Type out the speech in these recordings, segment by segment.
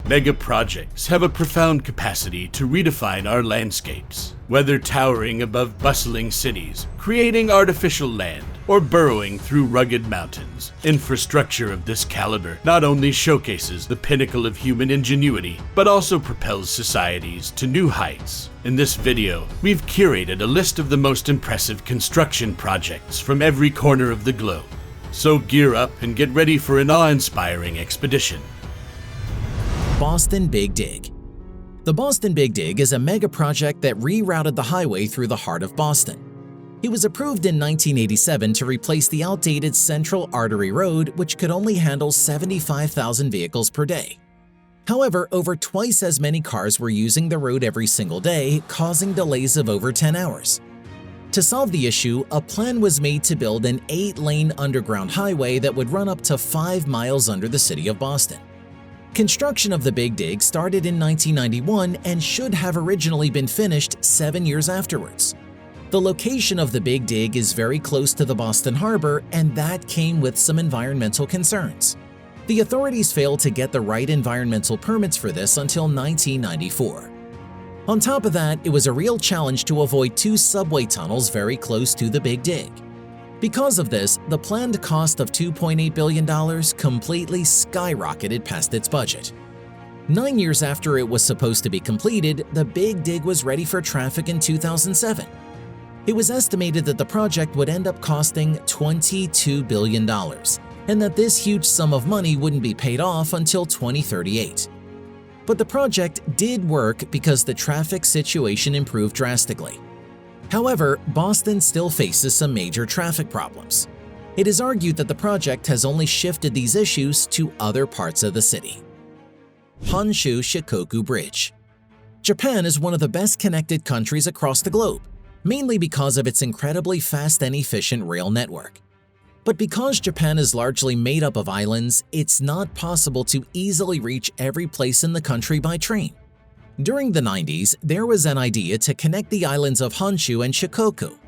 Megaprojects have a profound capacity to redefine our landscapes, whether towering above bustling cities, creating artificial land, or burrowing through rugged mountains. Infrastructure of this caliber not only showcases the pinnacle of human ingenuity, but also propels societies to new heights. In this video, we've curated a list of the most impressive construction projects from every corner of the globe. So gear up and get ready for an awe-inspiring expedition. Boston Big Dig. The Boston Big Dig is a mega project that rerouted the highway through the heart of Boston. It was approved in 1987 to replace the outdated Central Artery Road, which could only handle 75,000 vehicles per day. However, over twice as many cars were using the road every single day, causing delays of over 10 hours. To solve the issue, a plan was made to build an 8-lane underground highway that would run up to 5 miles under the city of Boston. Construction of the Big Dig started in 1991 and should have originally been finished 7 years afterwards. The location of the Big Dig is very close to the Boston Harbor, and that came with some environmental concerns. The authorities failed to get the right environmental permits for this until 1994. On top of that, it was a real challenge to avoid 2 subway tunnels very close to the Big Dig. Because of this, the planned cost of $2.8 billion completely skyrocketed past its budget. 9 years after it was supposed to be completed, the Big Dig was ready for traffic in 2007. It was estimated that the project would end up costing $22 billion, and that this huge sum of money wouldn't be paid off until 2038. But the project did work because the traffic situation improved drastically. However, Boston still faces some major traffic problems. It is argued that the project has only shifted these issues to other parts of the city. Honshu-Shikoku Bridge. Japan is one of the best connected countries across the globe, mainly because of its incredibly fast and efficient rail network. But because Japan is largely made up of islands, it's not possible to easily reach every place in the country by train. During the 90s, there was an idea to connect the islands of Honshu and Shikoku.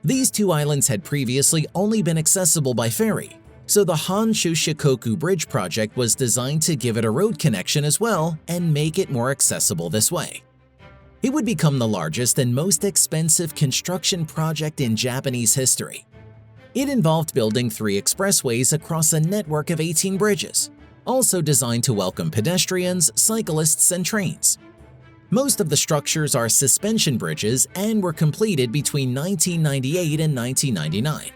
These 2 islands had previously only been accessible by ferry, so the Honshu-Shikoku Bridge project was designed to give it a road connection as well and make it more accessible this way. It would become the largest and most expensive construction project in Japanese history. It involved building 3 expressways across a network of 18 bridges, also designed to welcome pedestrians, cyclists, and trains. Most of the structures are suspension bridges and were completed between 1998 and 1999.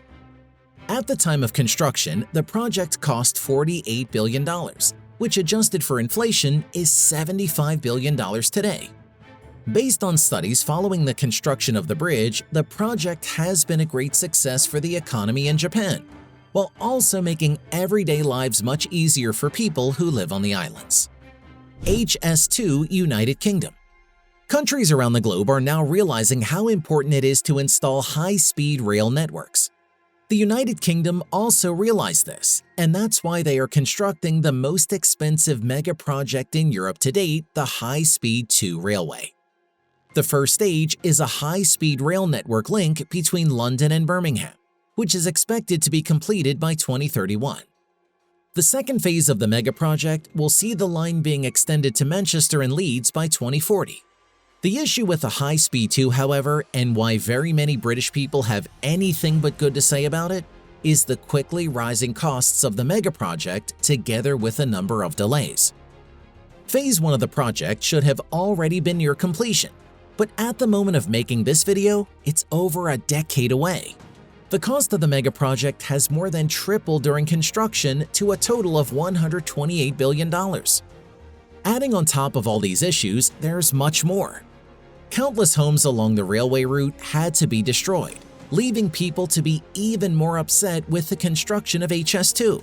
At the time of construction, the project cost $48 billion, which adjusted for inflation is $75 billion today. Based on studies following the construction of the bridge, the project has been a great success for the economy in Japan, while also making everyday lives much easier for people who live on the islands. HS2 United Kingdom. Countries around the globe are now realizing how important it is to install high-speed rail networks. The United Kingdom also realized this, and that's why they are constructing the most expensive mega project in Europe to date, the High-Speed 2 Railway. The first stage is a high-speed rail network link between London and Birmingham, which is expected to be completed by 2031. The second phase of the mega project will see the line being extended to Manchester and Leeds by 2040. The issue with the High-Speed 2, however, and why very many British people have anything but good to say about it, is the quickly rising costs of the mega project together with a number of delays. Phase 1 of the project should have already been near completion, but at the moment of making this video, it's over a decade away. The cost of the mega project has more than tripled during construction to a total of $128 billion. Adding on top of all these issues, there's much more. Countless homes along the railway route had to be destroyed, leaving people to be even more upset with the construction of HS2.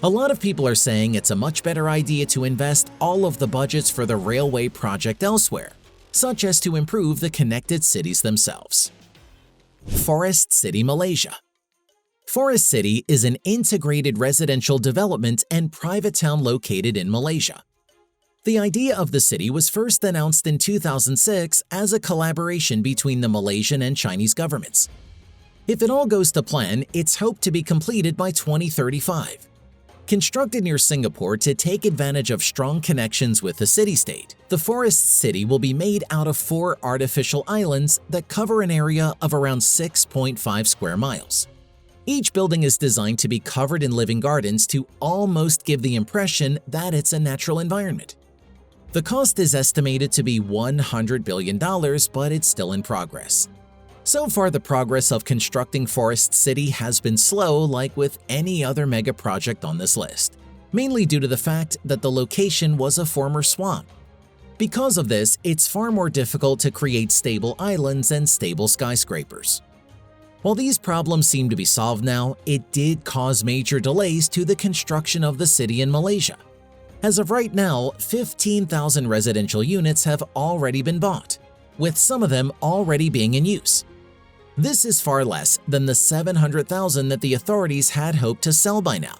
A lot of people are saying it's a much better idea to invest all of the budgets for the railway project elsewhere, such as to improve the connected cities themselves. Forest City, Malaysia. Forest City is an integrated residential development and private town located in Malaysia. The idea of the city was first announced in 2006 as a collaboration between the Malaysian and Chinese governments. If it all goes to plan, it's hoped to be completed by 2035. Constructed near Singapore to take advantage of strong connections with the city-state, the Forest City will be made out of 4 artificial islands that cover an area of around 6.5 square miles. Each building is designed to be covered in living gardens to almost give the impression that it's a natural environment. The cost is estimated to be $100 billion, but it's still in progress. So far, the progress of constructing Forest City has been slow, like with any other mega project on this list, mainly due to the fact that the location was a former swamp. Because of this, it's far more difficult to create stable islands and stable skyscrapers. While these problems seem to be solved now, it did cause major delays to the construction of the city in Malaysia. As of right now, 15,000 residential units have already been bought, with some of them already being in use. This is far less than the 700,000 that the authorities had hoped to sell by now.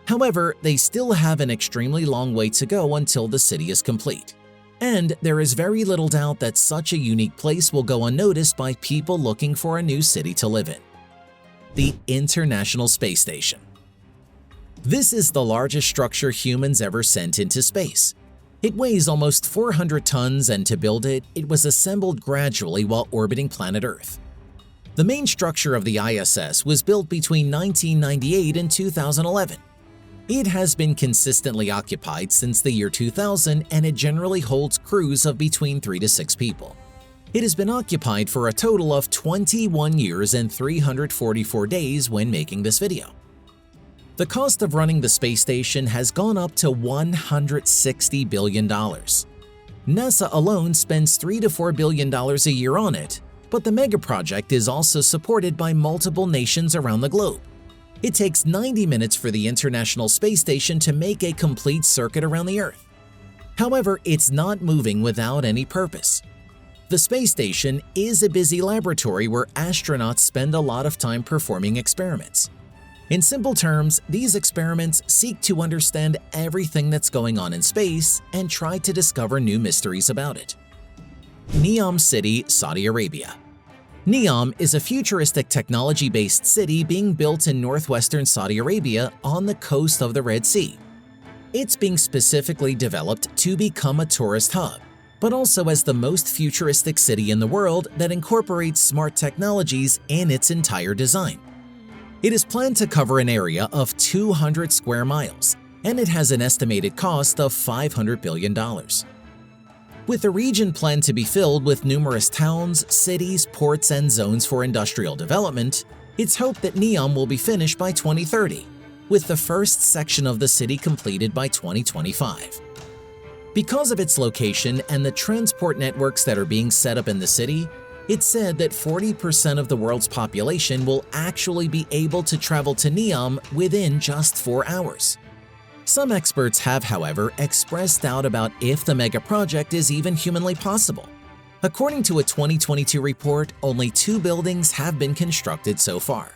However, they still have an extremely long way to go until the city is complete. And there is very little doubt that such a unique place will go unnoticed by people looking for a new city to live in. The International Space Station. This is the largest structure humans ever sent into space. It weighs almost 400 tons, and to build it, it was assembled gradually while orbiting planet Earth. The main structure of the ISS was built between 1998 and 2011. It has been consistently occupied since the year 2000, and it generally holds crews of between 3 to 6 people. It has been occupied for a total of 21 years and 344 days when making this video. The cost of running the space station has gone up to $160 billion. NASA alone spends $3 to $4 billion a year on it, but the megaproject is also supported by multiple nations around the globe. It takes 90 minutes for the International Space Station to make a complete circuit around the Earth. However, it's not moving without any purpose. The space station is a busy laboratory where astronauts spend a lot of time performing experiments. In simple terms, these experiments seek to understand everything that's going on in space and try to discover new mysteries about it. Neom City, Saudi Arabia. Neom is a futuristic technology-based city being built in northwestern Saudi Arabia on the coast of the Red Sea. It's being specifically developed to become a tourist hub, but also as the most futuristic city in the world that incorporates smart technologies in its entire design. It is planned to cover an area of 200 square miles, and it has an estimated cost of $500 billion. With the region planned to be filled with numerous towns, cities, ports, and zones for industrial development, it's hoped that Neom will be finished by 2030, with the first section of the city completed by 2025. Because of its location and the transport networks that are being set up in the city, it's said that 40% of the world's population will actually be able to travel to Neom within just 4 hours. Some experts have, however, expressed doubt about if the megaproject is even humanly possible. According to a 2022 report, only 2 buildings have been constructed so far.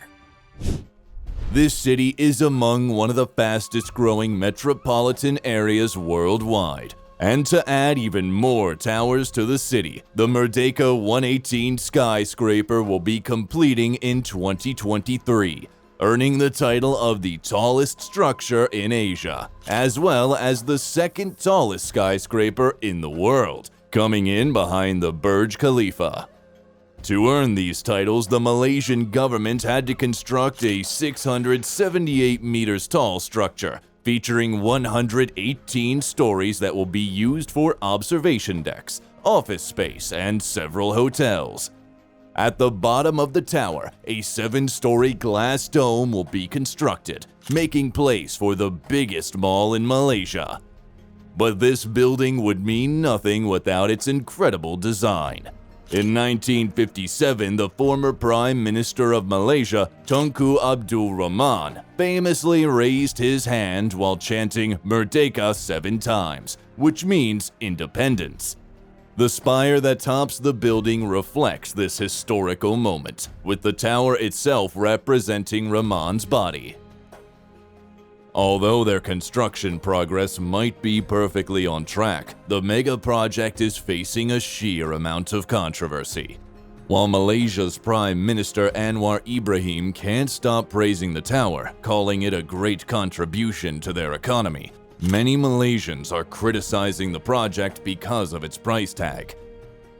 This city is among one of the fastest growing metropolitan areas worldwide. And to add even more towers to the city, the Merdeka 118 skyscraper will be completing in 2023, earning the title of the tallest structure in Asia, as well as the second tallest skyscraper in the world, coming in behind the Burj Khalifa. To earn these titles, the Malaysian government had to construct a 678 meters tall structure, featuring 118 stories that will be used for observation decks, office space, and several hotels. At the bottom of the tower, a 7-story glass dome will be constructed, making place for the biggest mall in Malaysia. But this building would mean nothing without its incredible design. In 1957, the former Prime Minister of Malaysia, Tunku Abdul Rahman, famously raised his hand while chanting Merdeka 7 times, which means independence. The spire that tops the building reflects this historical moment, with the tower itself representing Rahman's body. Although their construction progress might be perfectly on track, the mega project is facing a sheer amount of controversy. While Malaysia's Prime Minister Anwar Ibrahim can't stop praising the tower, calling it a great contribution to their economy, many Malaysians are criticizing the project because of its price tag.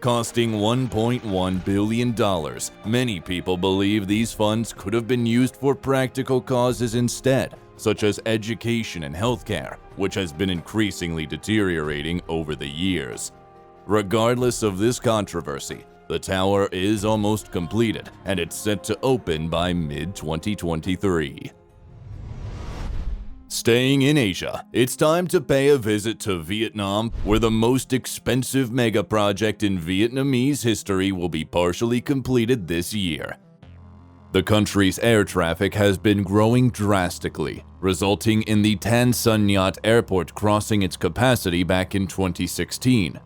Costing $1.1 billion, many people believe these funds could have been used for practical causes instead, such as education and healthcare, which has been increasingly deteriorating over the years. Regardless of this controversy, the tower is almost completed and it's set to open by mid-2023. Staying in Asia, it's time to pay a visit to Vietnam, where the most expensive megaproject in Vietnamese history will be partially completed this year. The country's air traffic has been growing drastically, resulting in the Tan Son Nhut Airport crossing its capacity back in 2016.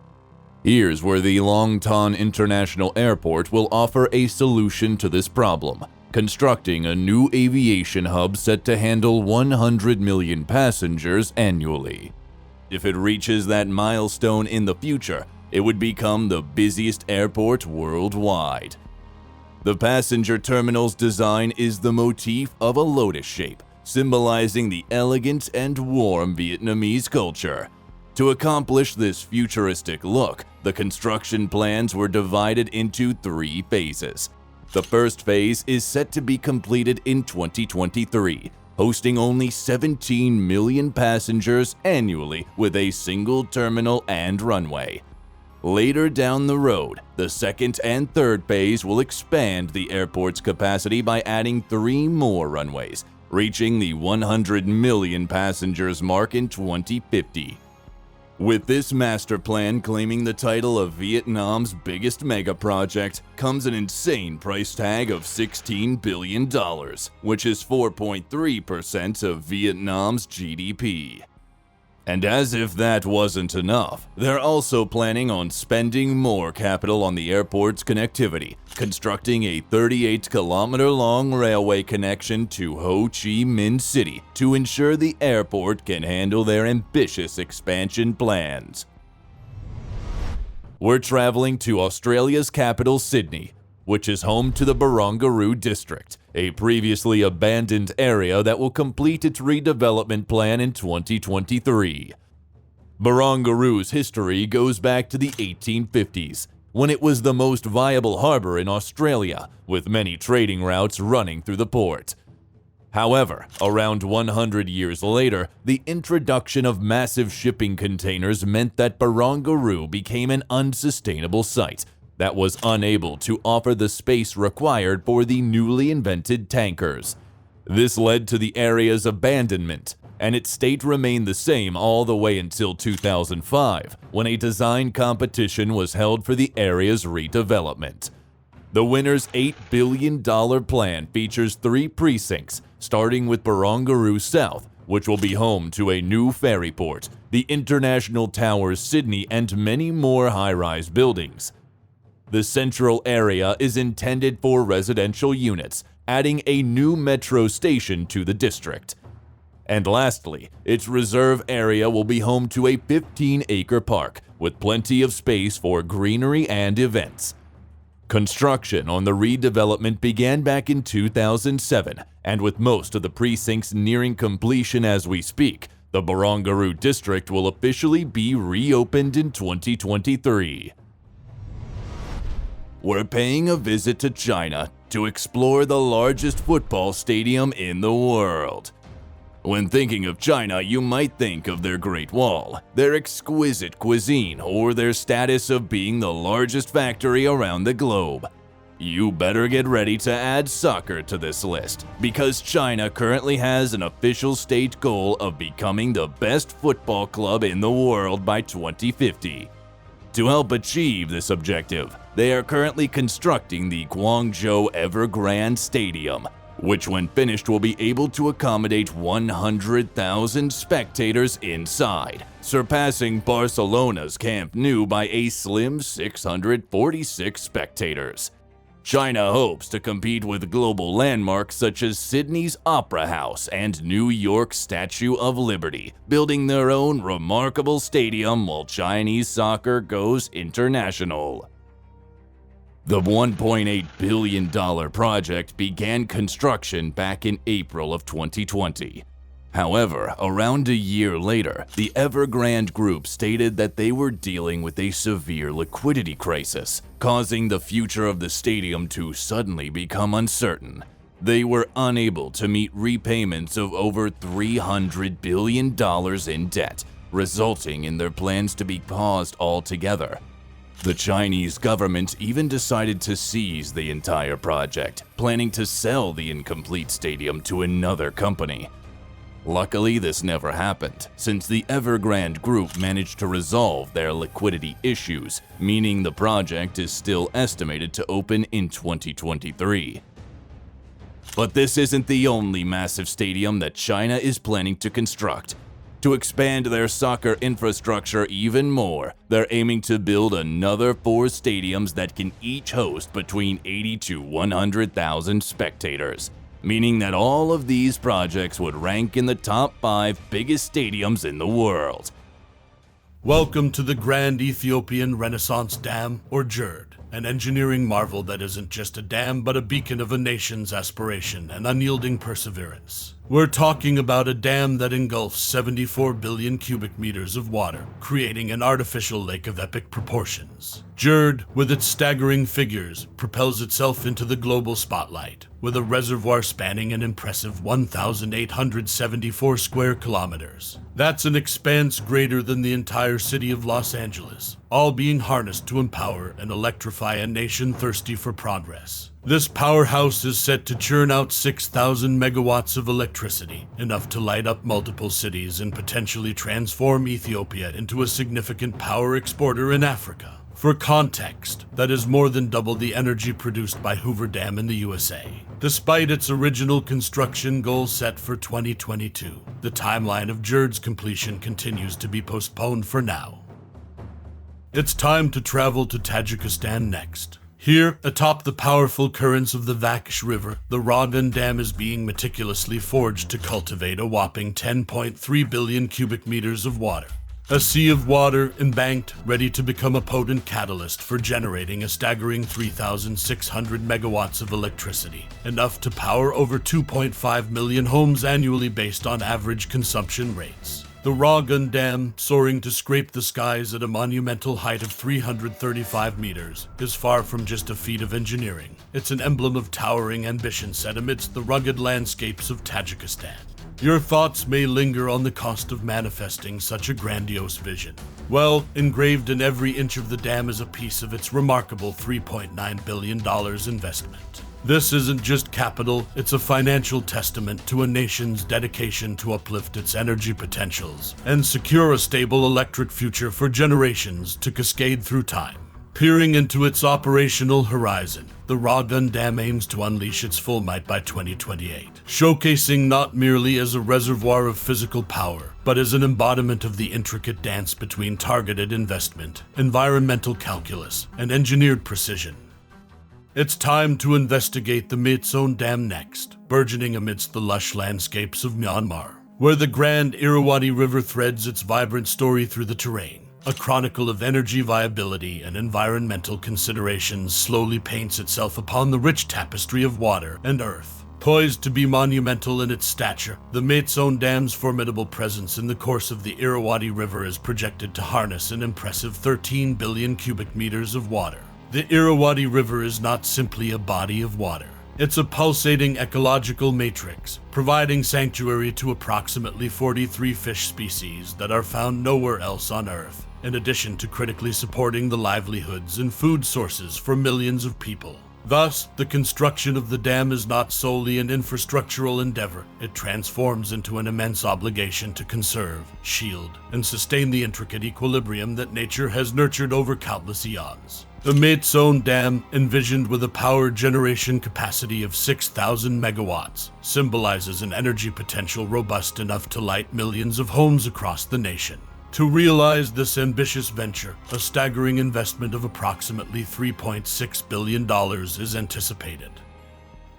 Here's where the Long Tan International Airport will offer a solution to this problem, constructing a new aviation hub set to handle 100 million passengers annually. If it reaches that milestone in the future, it would become the busiest airport worldwide. The passenger terminal's design is the motif of a lotus shape, symbolizing the elegant and warm Vietnamese culture. To accomplish this futuristic look, the construction plans were divided into 3 phases. The first phase is set to be completed in 2023, hosting only 17 million passengers annually with a single terminal and runway. Later down the road, the second and third phase will expand the airport's capacity by adding 3 more runways, reaching the 100 million passengers mark in 2050. With this master plan claiming the title of Vietnam's biggest mega project comes an insane price tag of $16 billion, which is 4.3% of Vietnam's GDP. And as if that wasn't enough, they're also planning on spending more capital on the airport's connectivity, constructing a 38-kilometer-long railway connection to Ho Chi Minh City to ensure the airport can handle their ambitious expansion plans. We're traveling to Australia's capital, Sydney, which is home to the Barangaroo District, a previously abandoned area that will complete its redevelopment plan in 2023. Barangaroo's history goes back to the 1850s, when it was the most viable harbor in Australia, with many trading routes running through the port. However, around 100 years later, the introduction of massive shipping containers meant that Barangaroo became an unsustainable site that was unable to offer the space required for the newly invented tankers. This led to the area's abandonment, and its state remained the same all the way until 2005, when a design competition was held for the area's redevelopment. The winner's $8 billion plan features 3 precincts, starting with Barangaroo South, which will be home to a new ferry port, the International Towers Sydney, and many more high-rise buildings. The central area is intended for residential units, adding a new metro station to the district. And lastly, its reserve area will be home to a 15-acre park with plenty of space for greenery and events. Construction on the redevelopment began back in 2007, and with most of the precincts nearing completion as we speak, the Barangaroo district will officially be reopened in 2023. We're paying a visit to China to explore the largest football stadium in the world. When thinking of China, you might think of their Great Wall, their exquisite cuisine, or their status of being the largest factory around the globe. You better get ready to add soccer to this list, because China currently has an official state goal of becoming the best football club in the world by 2050. To help achieve this objective, they are currently constructing the Guangzhou Evergrande Stadium, which when finished will be able to accommodate 100,000 spectators inside, surpassing Barcelona's Camp Nou by a slim 646 spectators. China hopes to compete with global landmarks such as Sydney's Opera House and New York's Statue of Liberty, building their own remarkable stadium while Chinese soccer goes international. The $1.8 billion project began construction back in April of 2020. However, around a year later, the Evergrande Group stated that they were dealing with a severe liquidity crisis, causing the future of the stadium to suddenly become uncertain. They were unable to meet repayments of over $300 billion in debt, resulting in their plans to be paused altogether. The Chinese government even decided to seize the entire project, planning to sell the incomplete stadium to another company. Luckily, this never happened, since the Evergrande Group managed to resolve their liquidity issues, meaning the project is still estimated to open in 2023. But this isn't the only massive stadium that China is planning to construct. To expand their soccer infrastructure even more, they're aiming to build another 4 stadiums that can each host between 80 to 100,000 spectators, meaning that all of these projects would rank in the top 5 biggest stadiums in the world. Welcome to the Grand Ethiopian Renaissance Dam, or GERD, an engineering marvel that isn't just a dam but a beacon of a nation's aspiration and unyielding perseverance. We're talking about a dam that engulfs 74 billion cubic meters of water, creating an artificial lake of epic proportions. GERD, with its staggering figures, propels itself into the global spotlight, with a reservoir spanning an impressive 1,874 square kilometers. That's an expanse greater than the entire city of Los Angeles, all being harnessed to empower and electrify a nation thirsty for progress. This powerhouse is set to churn out 6,000 megawatts of electricity, enough to light up multiple cities and potentially transform Ethiopia into a significant power exporter in Africa. For context, that is more than double the energy produced by Hoover Dam in the USA. Despite its original construction goal set for 2022, the timeline of GERD's completion continues to be postponed for now. It's time to travel to Tajikistan next. Here, atop the powerful currents of the Vaksh River, the Ragan Dam is being meticulously forged to cultivate a whopping 10.3 billion cubic meters of water. A sea of water embanked, ready to become a potent catalyst for generating a staggering 3,600 megawatts of electricity, enough to power over 2.5 million homes annually based on average consumption rates. The Ragan Dam, soaring to scrape the skies at a monumental height of 335 meters, is far from just a feat of engineering. It's an emblem of towering ambition set amidst the rugged landscapes of Tajikistan. Your thoughts may linger on the cost of manifesting such a grandiose vision. Well, engraved in every inch of the dam is a piece of its remarkable $3.9 billion investment. This isn't just capital, it's a financial testament to a nation's dedication to uplift its energy potentials and secure a stable electric future for generations to cascade through time. Peering into its operational horizon, the Ragan Dam aims to unleash its full might by 2028, showcasing not merely as a reservoir of physical power, but as an embodiment of the intricate dance between targeted investment, environmental calculus, and engineered precision. It's time to investigate the Bensound Dam next, burgeoning amidst the lush landscapes of Myanmar, where the Grand Irrawaddy River threads its vibrant story through the terrain. A chronicle of energy viability and environmental considerations slowly paints itself upon the rich tapestry of water and earth. Poised to be monumental in its stature, the Bensound Dam's formidable presence in the course of the Irrawaddy River is projected to harness an impressive 13 billion cubic meters of water. The Irrawaddy River is not simply a body of water. It's a pulsating ecological matrix, providing sanctuary to approximately 43 fish species that are found nowhere else on Earth, in addition to critically supporting the livelihoods and food sources for millions of people. Thus, the construction of the dam is not solely an infrastructural endeavor. It transforms into an immense obligation to conserve, shield, and sustain the intricate equilibrium that nature has nurtured over countless eons. The Bensound Dam, envisioned with a power generation capacity of 6,000 megawatts, symbolizes an energy potential robust enough to light millions of homes across the nation. To realize this ambitious venture, a staggering investment of approximately $3.6 billion is anticipated.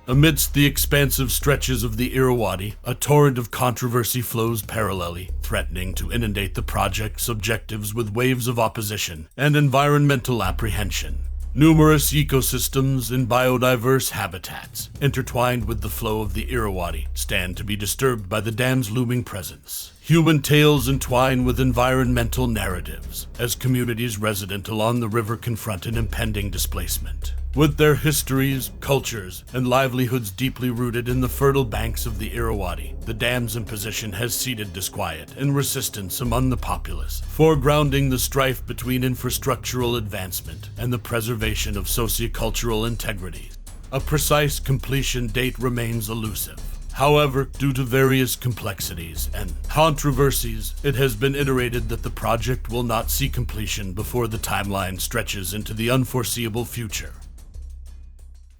Amidst the expansive stretches of the Irrawaddy, a torrent of controversy flows parallelly, threatening to inundate the project's objectives with waves of opposition and environmental apprehension. Numerous ecosystems and biodiverse habitats, intertwined with the flow of the Irrawaddy, stand to be disturbed by the dam's looming presence. Human tales entwine with environmental narratives, as communities resident along the river confront an impending displacement. With their histories, cultures, and livelihoods deeply rooted in the fertile banks of the Irrawaddy, the dam's imposition has seeded disquiet and resistance among the populace, foregrounding the strife between infrastructural advancement and the preservation of sociocultural integrity. A precise completion date remains elusive. However, due to various complexities and controversies, it has been iterated that the project will not see completion before the timeline stretches into the unforeseeable future.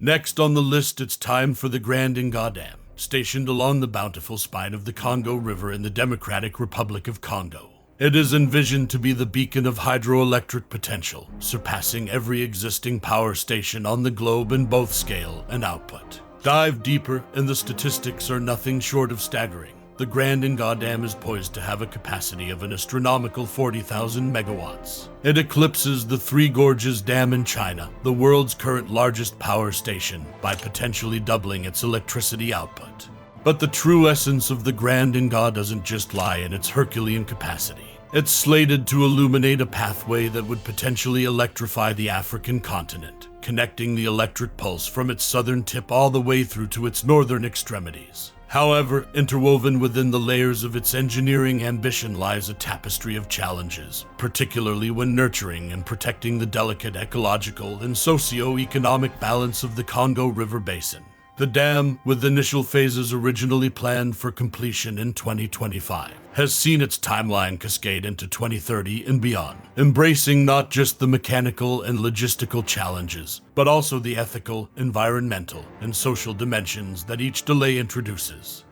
Next on the list, it's time for the Grand Inga Dam, stationed along the bountiful spine of the Congo River in the Democratic Republic of Congo. It is envisioned to be the beacon of hydroelectric potential, surpassing every existing power station on the globe in both scale and output. Dive deeper, and the statistics are nothing short of staggering. The Grand Inga Dam is poised to have a capacity of an astronomical 40,000 megawatts. It eclipses the Three Gorges Dam in China, the world's current largest power station, by potentially doubling its electricity output. But the true essence of the Grand Inga doesn't just lie in its Herculean capacity. It's slated to illuminate a pathway that would potentially electrify the African continent, connecting the electric pulse from its southern tip all the way through to its northern extremities. However, interwoven within the layers of its engineering ambition lies a tapestry of challenges, particularly when nurturing and protecting the delicate ecological and socio-economic balance of the Congo River Basin. The dam, with initial phases originally planned for completion in 2025, has seen its timeline cascade into 2030 and beyond, embracing not just the mechanical and logistical challenges, but also the ethical, environmental, and social dimensions that each delay introduces.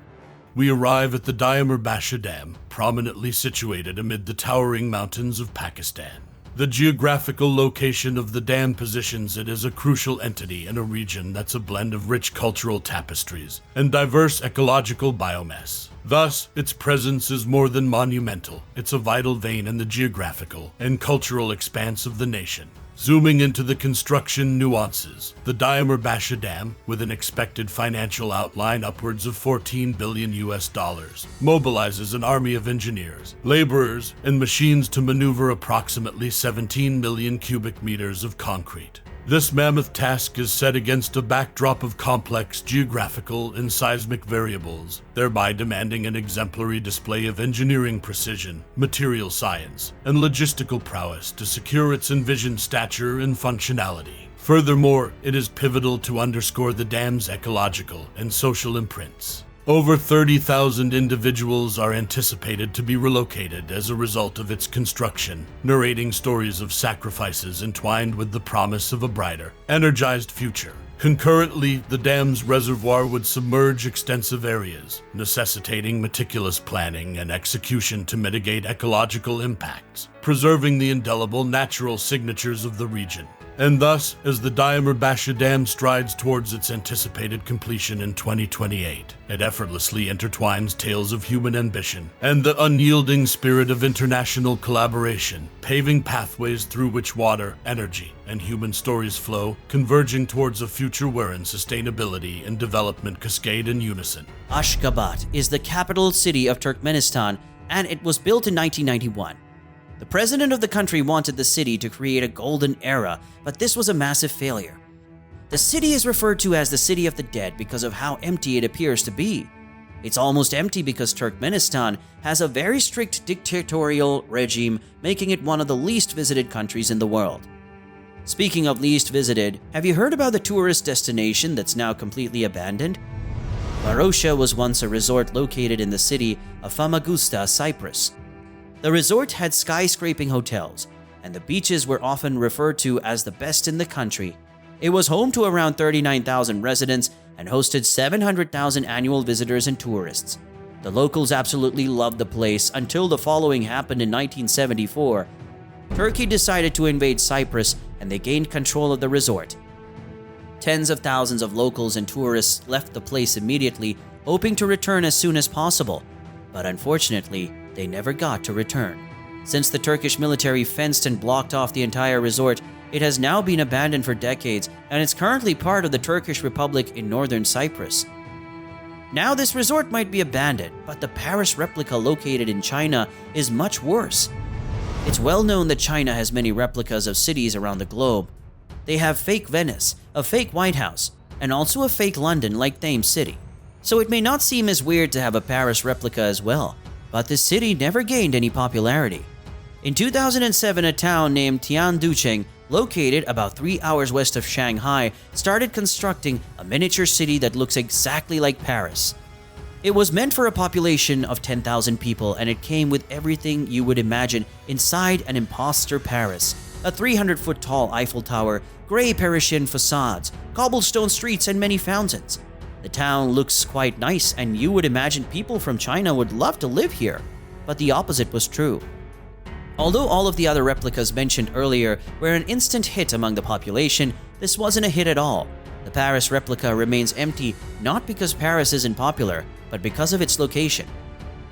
We arrive at the Diamer-Basha Dam, prominently situated amid the towering mountains of Pakistan. The geographical location of the dam positions it as a crucial entity in a region that's a blend of rich cultural tapestries and diverse ecological biomass. Thus, its presence is more than monumental. It's a vital vein in the geographical and cultural expanse of the nation. Zooming into the construction nuances, the Diamer-Basha Dam, with an expected financial outline upwards of $14 billion, mobilizes an army of engineers, laborers, and machines to maneuver approximately 17 million cubic meters of concrete. This mammoth task is set against a backdrop of complex geographical and seismic variables, thereby demanding an exemplary display of engineering precision, material science, and logistical prowess to secure its envisioned stature and functionality. Furthermore, it is pivotal to underscore the dam's ecological and social imprints. Over 30,000 individuals are anticipated to be relocated as a result of its construction, narrating stories of sacrifices entwined with the promise of a brighter, energized future. Concurrently, the dam's reservoir would submerge extensive areas, necessitating meticulous planning and execution to mitigate ecological impacts, preserving the indelible natural signatures of the region. And thus, as the Diamer-Basha Dam strides towards its anticipated completion in 2028, it effortlessly intertwines tales of human ambition and the unyielding spirit of international collaboration, paving pathways through which water, energy, and human stories flow, converging towards a future wherein sustainability and development cascade in unison. Ashgabat is the capital city of Turkmenistan, and it was built in 1991. The president of the country wanted the city to create a golden era, but this was a massive failure. The city is referred to as the City of the Dead because of how empty it appears to be. It's almost empty because Turkmenistan has a very strict dictatorial regime, making it one of the least visited countries in the world. Speaking of least visited, have you heard about the tourist destination that's now completely abandoned? Varosha was once a resort located in the city of Famagusta, Cyprus. The resort had skyscraping hotels, and the beaches were often referred to as the best in the country. It was home to around 39,000 residents and hosted 700,000 annual visitors and tourists. The locals absolutely loved the place until the following happened in 1974. Turkey decided to invade Cyprus, and they gained control of the resort. Tens of thousands of locals and tourists left the place immediately, hoping to return as soon as possible. But unfortunately, they never got to return. Since the Turkish military fenced and blocked off the entire resort, It has now been abandoned for decades and is currently part of the Turkish Republic in northern Cyprus. Now this resort might be abandoned, but the Paris replica located in China is much worse. It's well known that China has many replicas of cities around the globe. They have fake Venice, a fake White House, and also a fake London like Thames City. So it may not seem as weird to have a Paris replica as well, but this city never gained any popularity. In 2007, a town named Tianducheng, located about 3 hours west of Shanghai, started constructing a miniature city that looks exactly like Paris. It was meant for a population of 10,000 people, and it came with everything you would imagine inside an imposter Paris. A 300-foot tall Eiffel Tower, gray Parisian facades, cobblestone streets, and many fountains. The town looks quite nice, and you would imagine people from China would love to live here. But the opposite was true. Although all of the other replicas mentioned earlier were an instant hit among the population, this wasn't a hit at all. The Paris replica remains empty not because Paris isn't popular, but because of its location.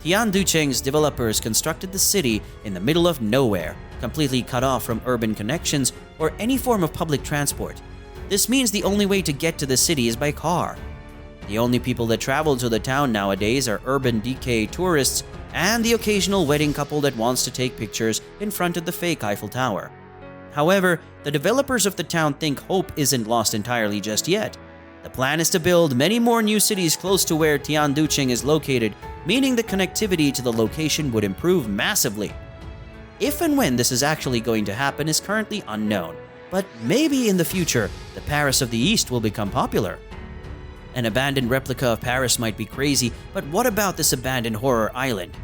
Tianducheng's developers constructed the city in the middle of nowhere, completely cut off from urban connections or any form of public transport. This means the only way to get to the city is by car. The only people that travel to the town nowadays are urban decay tourists and the occasional wedding couple that wants to take pictures in front of the fake Eiffel Tower. However, the developers of the town think hope isn't lost entirely just yet. The plan is to build many more new cities close to where Tianducheng is located, meaning the connectivity to the location would improve massively. If and when this is actually going to happen is currently unknown, but maybe in the future, the Paris of the East will become popular. An abandoned replica of Paris might be crazy, but what about this abandoned horror island?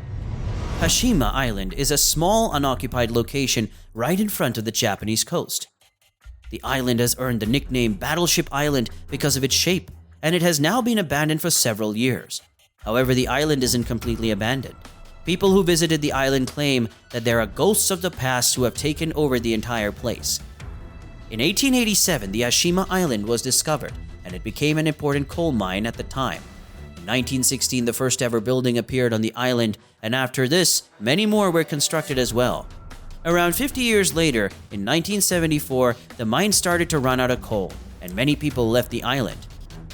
Hashima Island is a small, unoccupied location right in front of the Japanese coast. The island has earned the nickname Battleship Island because of its shape, and it has now been abandoned for several years. However, the island isn't completely abandoned. People who visited the island claim that there are ghosts of the past who have taken over the entire place. In 1887, the Hashima Island was discovered, and it became an important coal mine at the time. In 1916, the first ever building appeared on the island, and after this, many more were constructed as well. Around 50 years later, in 1974, the mine started to run out of coal, and many people left the island.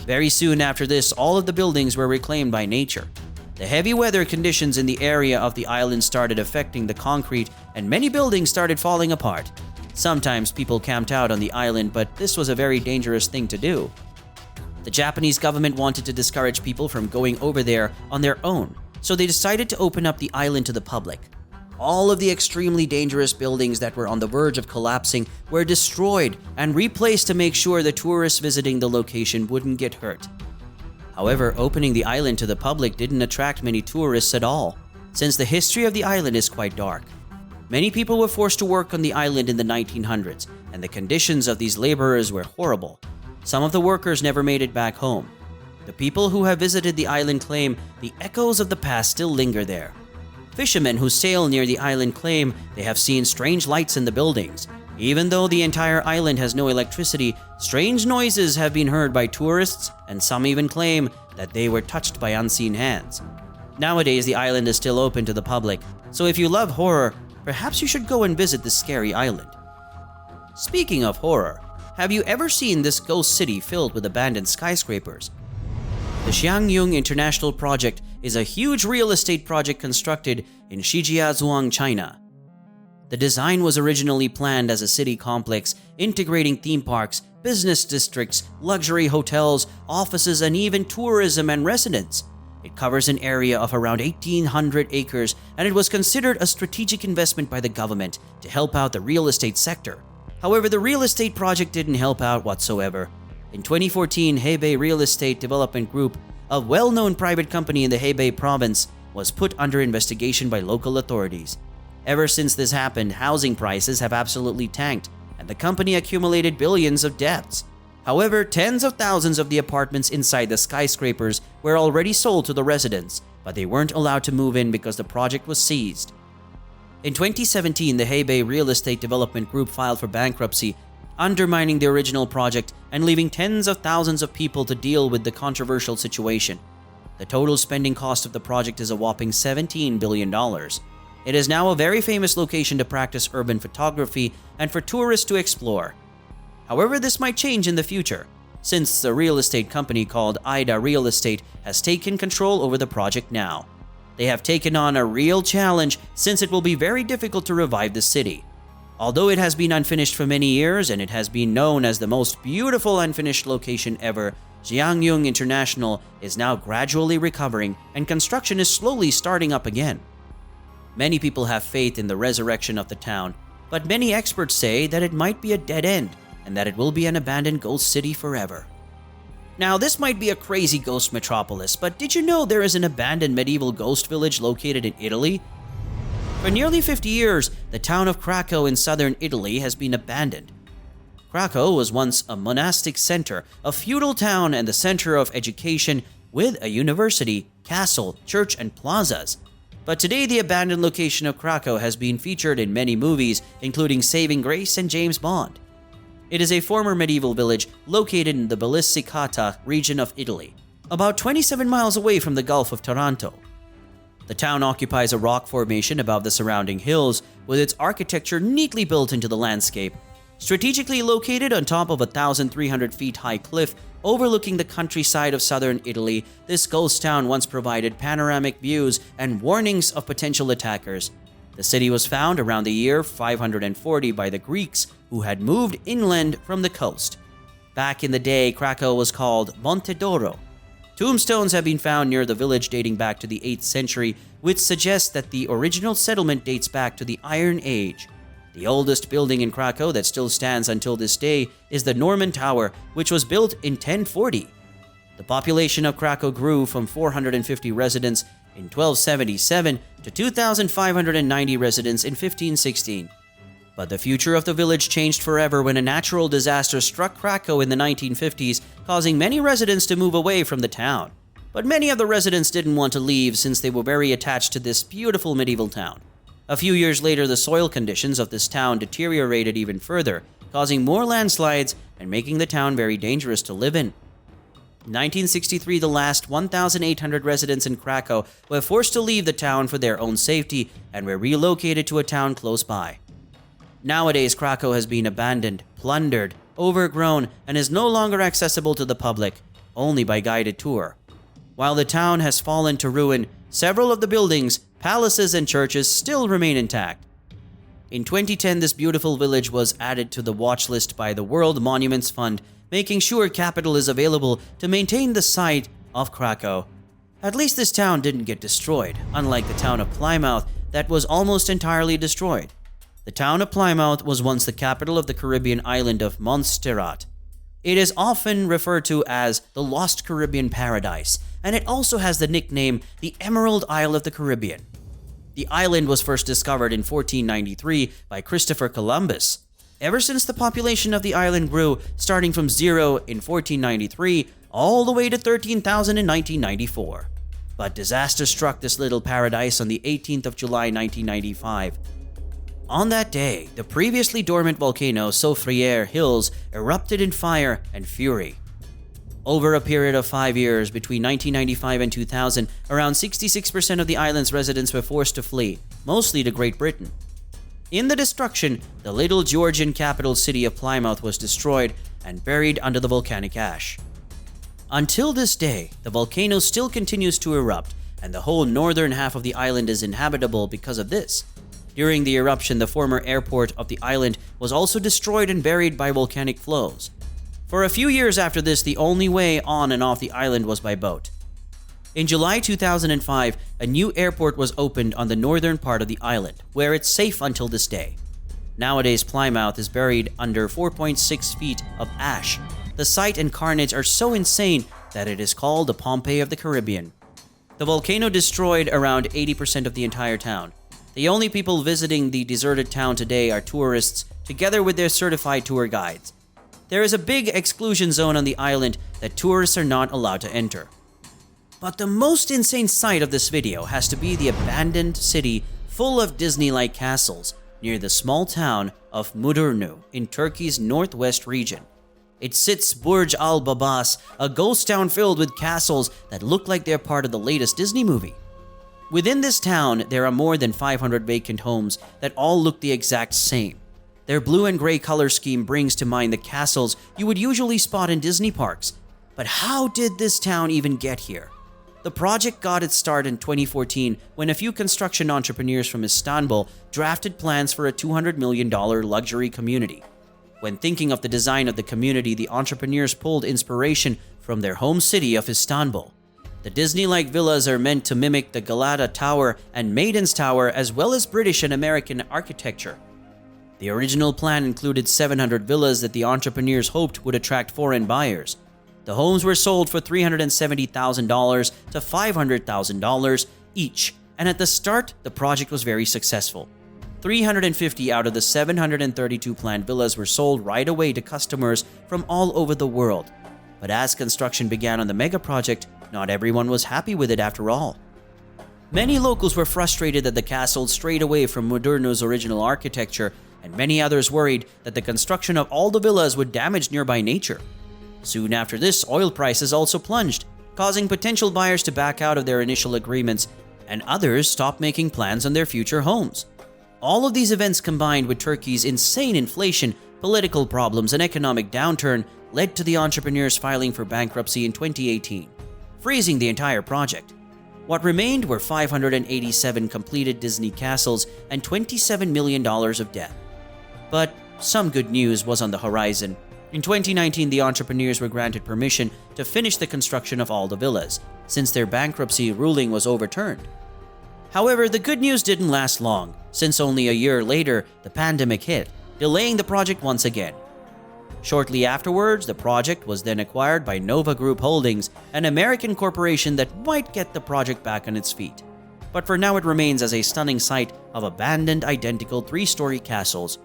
Very soon after this, all of the buildings were reclaimed by nature. The heavy weather conditions in the area of the island started affecting the concrete, and many buildings started falling apart. Sometimes people camped out on the island, but this was a very dangerous thing to do. The Japanese government wanted to discourage people from going over there on their own, so they decided to open up the island to the public. All of the extremely dangerous buildings that were on the verge of collapsing were destroyed and replaced to make sure the tourists visiting the location wouldn't get hurt. However, opening the island to the public didn't attract many tourists at all, since the history of the island is quite dark. Many people were forced to work on the island in the 1900s, and the conditions of these laborers were horrible. Some of the workers never made it back home. The people who have visited the island claim the echoes of the past still linger there. Fishermen who sail near the island claim they have seen strange lights in the buildings. Even though the entire island has no electricity, strange noises have been heard by tourists, and some even claim that they were touched by unseen hands. Nowadays, the island is still open to the public, so if you love horror, perhaps you should go and visit this scary island. Speaking of horror, have you ever seen this ghost city filled with abandoned skyscrapers? The Xiangyong International Project is a huge real estate project constructed in Shijiazhuang, China. The design was originally planned as a city complex integrating theme parks, business districts, luxury hotels, offices, and even tourism and residence. It covers an area of around 1,800 acres, and it was considered a strategic investment by the government to help out the real estate sector. However, the real estate project didn't help out whatsoever. In 2014, Hebei Real Estate Development Group, a well-known private company in the Hebei province, was put under investigation by local authorities. Ever since this happened, housing prices have absolutely tanked, and the company accumulated billions of debts. However, tens of thousands of the apartments inside the skyscrapers were already sold to the residents, but they weren't allowed to move in because the project was seized. In 2017, the Hebei Real Estate Development Group filed for bankruptcy, undermining the original project and leaving tens of thousands of people to deal with the controversial situation. The total spending cost of the project is a whopping $17 billion. It is now a very famous location to practice urban photography and for tourists to explore. However, this might change in the future, since the real estate company called Ida Real Estate has taken control over the project now. They have taken on a real challenge since it will be very difficult to revive the city. Although it has been unfinished for many years and it has been known as the most beautiful unfinished location ever, Jiangyong International is now gradually recovering and construction is slowly starting up again. Many people have faith in the resurrection of the town, but many experts say that it might be a dead end and that it will be an abandoned ghost city forever. Now, this might be a crazy ghost metropolis, but did you know there is an abandoned medieval ghost village located in Italy? For nearly 50 years, the town of Krakow in southern Italy has been abandoned. Krakow was once a monastic center, a feudal town and the center of education with a university, castle, church, and plazas. But today, the abandoned location of Krakow has been featured in many movies, including Saving Grace and James Bond. It is a former medieval village located in the Basilicata region of Italy, about 27 miles away from the Gulf of Taranto. The town occupies a rock formation above the surrounding hills, with its architecture neatly built into the landscape. Strategically located on top of a 1,300 feet high cliff overlooking the countryside of southern Italy, this ghost town once provided panoramic views and warnings of potential attackers. The city was found around the year 540 by the Greeks who had moved inland from the coast. Back in the day, Krakow was called Monte d'Oro. Tombstones have been found near the village dating back to the 8th century, which suggests that the original settlement dates back to the Iron Age. The oldest building in Krakow that still stands until this day is the Norman Tower, which was built in 1040. The population of Krakow grew from 450 residents in 1277 to 2,590 residents in 1516. But the future of the village changed forever when a natural disaster struck Krakow in the 1950s, causing many residents to move away from the town. But many of the residents didn't want to leave since they were very attached to this beautiful medieval town. A few years later, the soil conditions of this town deteriorated even further, causing more landslides and making the town very dangerous to live in. In 1963, the last 1,800 residents in Krakow were forced to leave the town for their own safety and were relocated to a town close by. Nowadays, Krakow has been abandoned, plundered, overgrown, and is no longer accessible to the public, only by guided tour. While the town has fallen to ruin, several of the buildings, palaces, and churches still remain intact. In 2010, this beautiful village was added to the watch list by the World Monuments Fund, making sure capital is available to maintain the site of Krakow. At least this town didn't get destroyed, unlike the town of Plymouth that was almost entirely destroyed. The town of Plymouth was once the capital of the Caribbean island of Montserrat. It is often referred to as the Lost Caribbean Paradise, and it also has the nickname the Emerald Isle of the Caribbean. The island was first discovered in 1493 by Christopher Columbus. Ever since, the population of the island grew, starting from 0 in 1493 all the way to 13,000 in 1994. But disaster struck this little paradise on the 18th of July 1995. On that day, the previously dormant volcano Soufriere Hills erupted in fire and fury. Over a period of 5 years, between 1995 and 2000, around 66% of the island's residents were forced to flee, mostly to Great Britain. In the destruction, the little Georgian capital city of Plymouth was destroyed and buried under the volcanic ash. Until this day, the volcano still continues to erupt, and the whole northern half of the island is inhabitable because of this. During the eruption, the former airport of the island was also destroyed and buried by volcanic flows. For a few years after this, the only way on and off the island was by boat. In July 2005, a new airport was opened on the northern part of the island, where it's safe until this day. Nowadays, Plymouth is buried under 4.6 feet of ash. The sight and carnage are so insane that it is called the Pompeii of the Caribbean. The volcano destroyed around 80% of the entire town. The only people visiting the deserted town today are tourists, together with their certified tour guides. There is a big exclusion zone on the island that tourists are not allowed to enter. But the most insane sight of this video has to be the abandoned city full of Disney-like castles near the small town of Mudurnu in Turkey's northwest region. It sits Burj Al Babas, a ghost town filled with castles that look like they're part of the latest Disney movie. Within this town, there are more than 500 vacant homes that all look the exact same. Their blue and gray color scheme brings to mind the castles you would usually spot in Disney parks. But how did this town even get here? The project got its start in 2014 when a few construction entrepreneurs from Istanbul drafted plans for a $200 million luxury community. When thinking of the design of the community, the entrepreneurs pulled inspiration from their home city of Istanbul. The Disney-like villas are meant to mimic the Galata Tower and Maiden's Tower, as well as British and American architecture. The original plan included 700 villas that the entrepreneurs hoped would attract foreign buyers. The homes were sold for $370,000 to $500,000 each, and at the start, the project was very successful. 350 out of the 732 planned villas were sold right away to customers from all over the world. But as construction began on the Megaproject, not everyone was happy with it after all. Many locals were frustrated that the castle strayed away from Moderno's original architecture, and many others worried that the construction of all the villas would damage nearby nature. Soon after this, oil prices also plunged, causing potential buyers to back out of their initial agreements, and others stopped making plans on their future homes. All of these events combined with Turkey's insane inflation, political problems, and economic downturn led to the entrepreneurs filing for bankruptcy in 2018, freezing the entire project. What remained were 587 completed Disney castles and $27 million of debt. But some good news was on the horizon. In 2019, the entrepreneurs were granted permission to finish the construction of all the villas, since their bankruptcy ruling was overturned. However, the good news didn't last long, since only a year later, the pandemic hit, delaying the project once again. Shortly afterwards, the project was then acquired by Nova Group Holdings, an American corporation that might get the project back on its feet. But for now, it remains as a stunning sight of abandoned, identical three-story castles.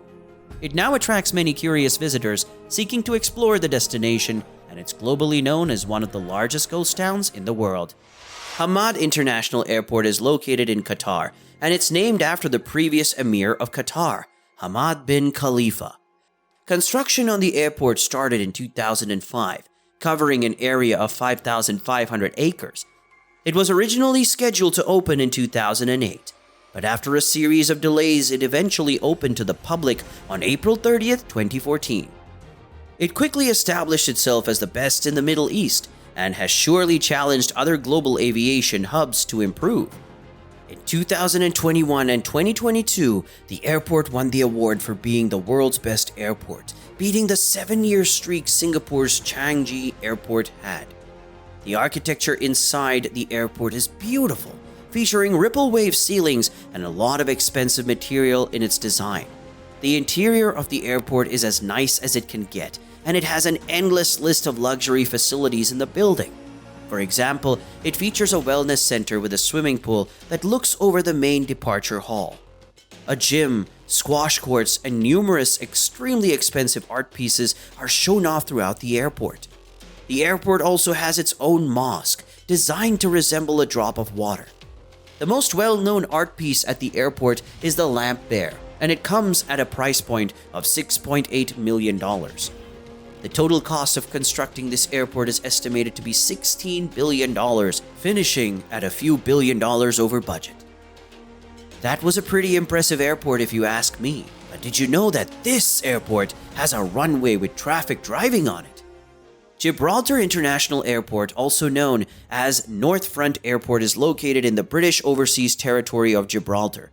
It now attracts many curious visitors seeking to explore the destination, and it's globally known as one of the largest ghost towns in the world. Hamad International Airport is located in Qatar, and it's named after the previous emir of Qatar, Hamad bin Khalifa. Construction on the airport started in 2005, covering an area of 5,500 acres. It was originally scheduled to open in 2008, but after a series of delays, it eventually opened to the public on April 30th, 2014. It quickly established itself as the best in the Middle East and has surely challenged other global aviation hubs to improve. In 2021 and 2022, the airport won the award for being the world's best airport, beating the 7-year streak Singapore's Changi Airport had. The architecture inside the airport is beautiful, featuring ripple wave ceilings and a lot of expensive material in its design. The interior of the airport is as nice as it can get, and it has an endless list of luxury facilities in the building. For example, it features a wellness center with a swimming pool that looks over the main departure hall. A gym, squash courts, and numerous extremely expensive art pieces are shown off throughout the airport. The airport also has its own mosque, designed to resemble a drop of water. The most well-known art piece at the airport is the Lamp Bear, and it comes at a price point of $6.8 million. The total cost of constructing this airport is estimated to be $16 billion, finishing at a few billion dollars over budget. That was a pretty impressive airport if you ask me, but did you know that this airport has a runway with traffic driving on it? Gibraltar International Airport, also known as North Front Airport, is located in the British Overseas Territory of Gibraltar.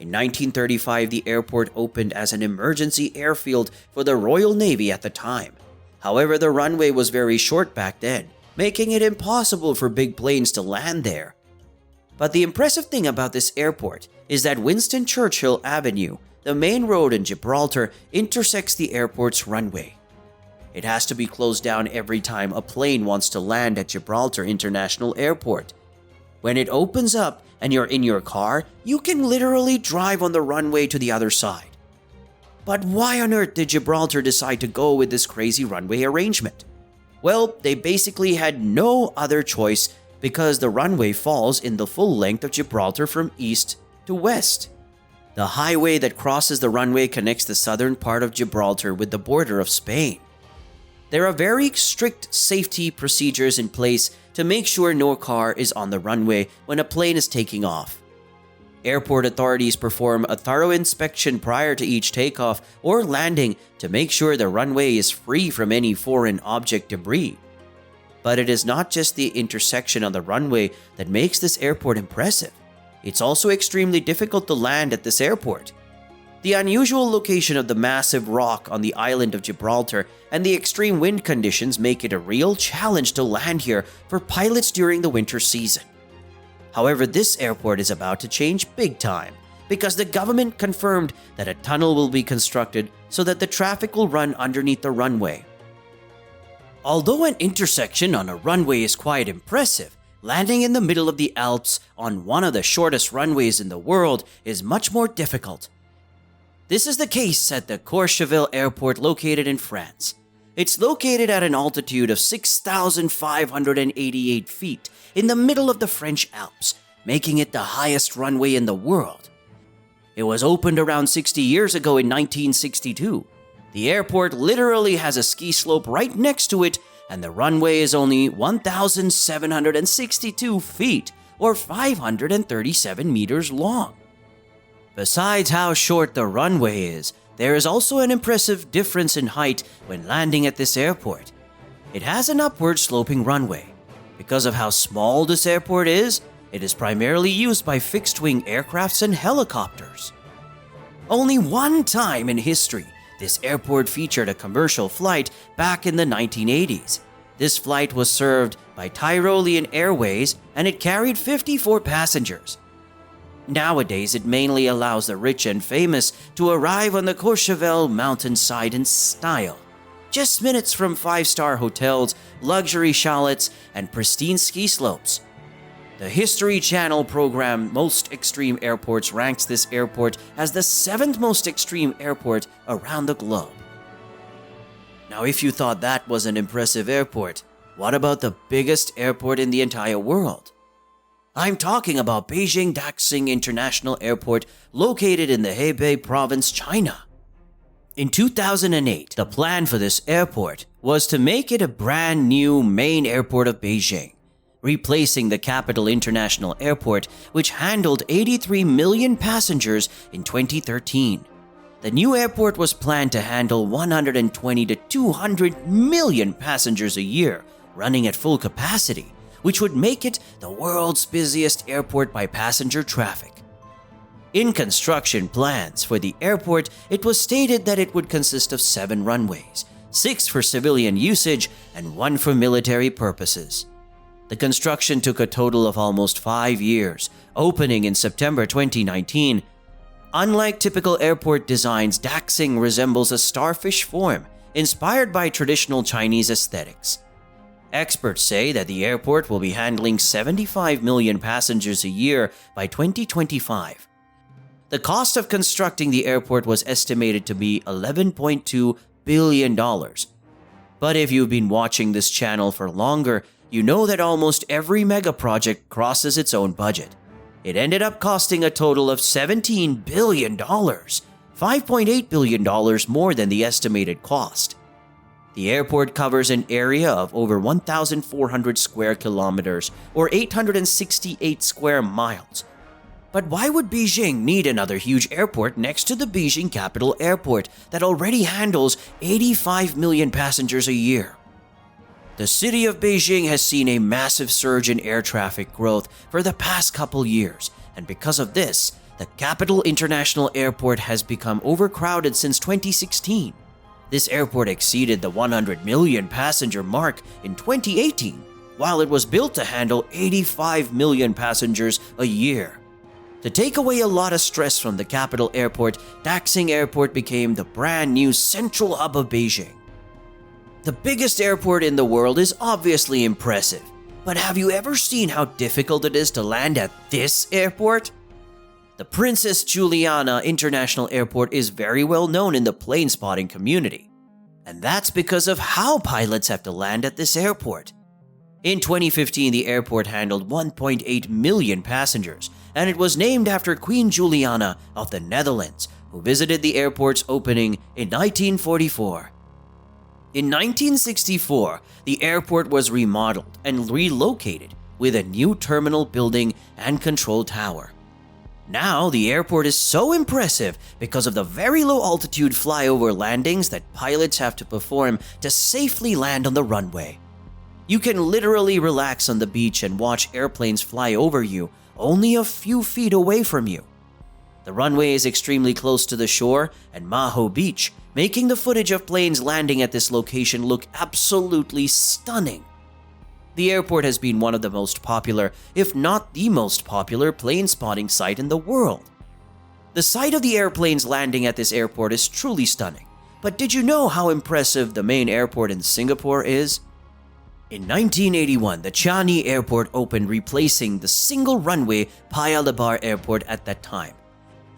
In 1935, the airport opened as an emergency airfield for the Royal Navy at the time. However, the runway was very short back then, making it impossible for big planes to land there. But the impressive thing about this airport is that Winston Churchill Avenue, the main road in Gibraltar, intersects the airport's runway. It has to be closed down every time a plane wants to land at Gibraltar International Airport. When it opens up and you're in your car, you can literally drive on the runway to the other side. But why on earth did Gibraltar decide to go with this crazy runway arrangement? Well, they basically had no other choice because the runway falls in the full length of Gibraltar from east to west. The highway that crosses the runway connects the southern part of Gibraltar with the border of Spain. There are very strict safety procedures in place to make sure no car is on the runway when a plane is taking off. Airport authorities perform a thorough inspection prior to each takeoff or landing to make sure the runway is free from any foreign object debris. But it is not just the intersection on the runway that makes this airport impressive. It's also extremely difficult to land at this airport. The unusual location of the massive rock on the island of Gibraltar and the extreme wind conditions make it a real challenge to land here for pilots during the winter season. However, this airport is about to change big time because the government confirmed that a tunnel will be constructed so that the traffic will run underneath the runway. Although an intersection on a runway is quite impressive, landing in the middle of the Alps on one of the shortest runways in the world is much more difficult. This is the case at the Courchevel Airport located in France. It's located at an altitude of 6,588 feet in the middle of the French Alps, making it the highest runway in the world. It was opened around 60 years ago in 1962. The airport literally has a ski slope right next to it, and the runway is only 1,762 feet or 537 meters long. Besides how short the runway is, there is also an impressive difference in height when landing at this airport. It has an upward sloping runway. Because of how small this airport is, it is primarily used by fixed-wing aircrafts and helicopters. Only one time in history, this airport featured a commercial flight back in the 1980s. This flight was served by Tyrolean Airways and it carried 54 passengers. Nowadays, it mainly allows the rich and famous to arrive on the Courchevel mountainside in style. Just minutes from 5-star hotels, luxury chalets, and pristine ski slopes. The History Channel program Most Extreme Airports ranks this airport as the 7th most extreme airport around the globe. Now, if you thought that was an impressive airport, what about the biggest airport in the entire world? I'm talking about Beijing Daxing International Airport located in the Hebei province, China. In 2008, the plan for this airport was to make it a brand new main airport of Beijing, replacing the Capital International Airport, which handled 83 million passengers in 2013. The new airport was planned to handle 120 to 200 million passengers a year, running at full capacity, which would make it the world's busiest airport by passenger traffic. In construction plans for the airport, it was stated that it would consist of 7 runways, 6 for civilian usage and 1 for military purposes. The construction took a total of almost 5 years, opening in September 2019. Unlike typical airport designs, Daxing resembles a starfish form, inspired by traditional Chinese aesthetics. Experts say that the airport will be handling 75 million passengers a year by 2025. The cost of constructing the airport was estimated to be $11.2 billion. But if you've been watching this channel for longer, you know that almost every mega project crosses its own budget. It ended up costing a total of $17 billion, $5.8 billion more than the estimated cost. The airport covers an area of over 1,400 square kilometers or 868 square miles. But why would Beijing need another huge airport next to the Beijing Capital Airport that already handles 85 million passengers a year? The city of Beijing has seen a massive surge in air traffic growth for the past couple years, and because of this, the Capital International Airport has become overcrowded since 2016. This airport exceeded the 100 million passenger mark in 2018, while it was built to handle 85 million passengers a year. To take away a lot of stress from the capital airport, Daxing Airport became the brand new central hub of Beijing. The biggest airport in the world is obviously impressive, but have you ever seen how difficult it is to land at this airport? The Princess Juliana International Airport is very well known in the plane spotting community, and that's because of how pilots have to land at this airport. In 2015, the airport handled 1.8 million passengers, and it was named after Queen Juliana of the Netherlands, who visited the airport's opening in 1944. In 1964, the airport was remodeled and relocated with a new terminal building and control tower. Now, the airport is so impressive because of the very low altitude flyover landings that pilots have to perform to safely land on the runway. You can literally relax on the beach and watch airplanes fly over you only a few feet away from you. The runway is extremely close to the shore and Maho Beach, making the footage of planes landing at this location look absolutely stunning. The airport has been one of the most popular, if not the most popular, plane spotting site in the world. The sight of the airplanes landing at this airport is truly stunning, but did you know how impressive the main airport in Singapore is? In 1981, the Changi Airport opened, replacing the single runway Paya Lebar Airport at that time.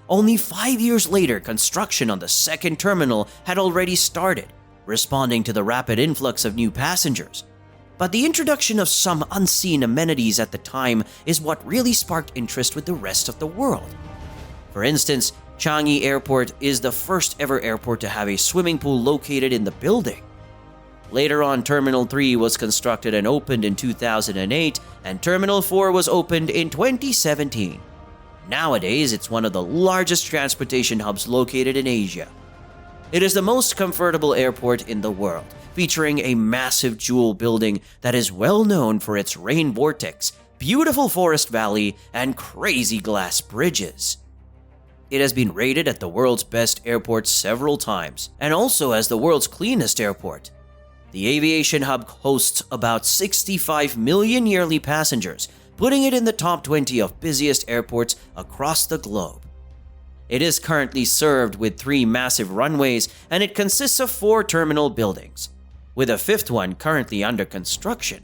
Only 5 years later, construction on the second terminal had already started, responding to the rapid influx of new passengers. But the introduction of some unseen amenities at the time is what really sparked interest with the rest of the world. For instance, Changi Airport is the first ever airport to have a swimming pool located in the building. Later on, Terminal 3 was constructed and opened in 2008, and Terminal 4 was opened in 2017. Nowadays, it's one of the largest transportation hubs located in Asia. It is the most comfortable airport in the world, featuring a massive jewel building that is well known for its rain vortex, beautiful forest valley, and crazy glass bridges. It has been rated at the world's best airport several times, and also as the world's cleanest airport. The aviation hub hosts about 65 million yearly passengers, putting it in the top 20 of busiest airports across the globe. It is currently served with 3 massive runways, and it consists of 4 terminal buildings, with a 5th one currently under construction.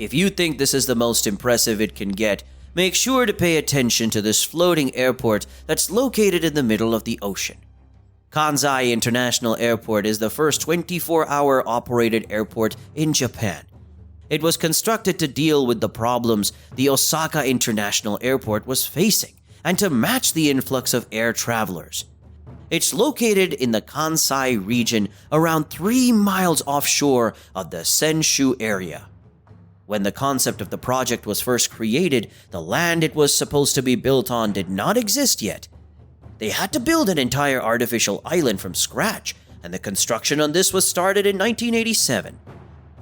If you think this is the most impressive it can get, make sure to pay attention to this floating airport that's located in the middle of the ocean. Kansai International Airport is the first 24-hour operated airport in Japan. It was constructed to deal with the problems the Osaka International Airport was facing and to match the influx of air travelers. It's located in the Kansai region, around 3 miles offshore of the Senshu area. When the concept of the project was first created, the land it was supposed to be built on did not exist yet. They had to build an entire artificial island from scratch, and the construction on this was started in 1987.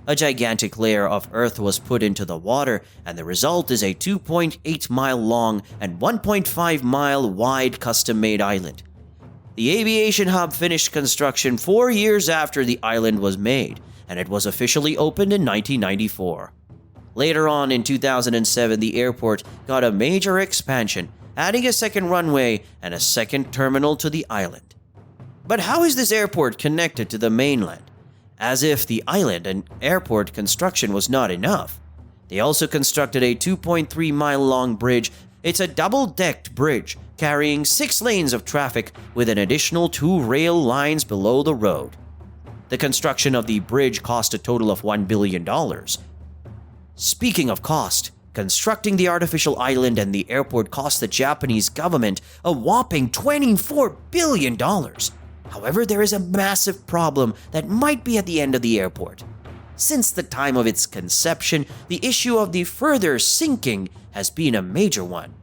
A gigantic layer of earth was put into the water, and the result is a 2.8-mile long and 1.5-mile wide custom-made island. The aviation hub finished construction 4 years after the island was made, and it was officially opened in 1994. Later on in 2007, the airport got a major expansion, adding a second runway and a second terminal to the island. But how is this airport connected to the mainland? As if the island and airport construction was not enough. They also constructed a 2.3-mile-long bridge. It's a double-decked bridge carrying 6 lanes of traffic with an additional 2 rail lines below the road. The construction of the bridge cost a total of $1 billion. Speaking of cost, constructing the artificial island and the airport cost the Japanese government a whopping $24 billion. However, there is a massive problem that might be at the end of the airport. Since the time of its conception, the issue of the further sinking has been a major one.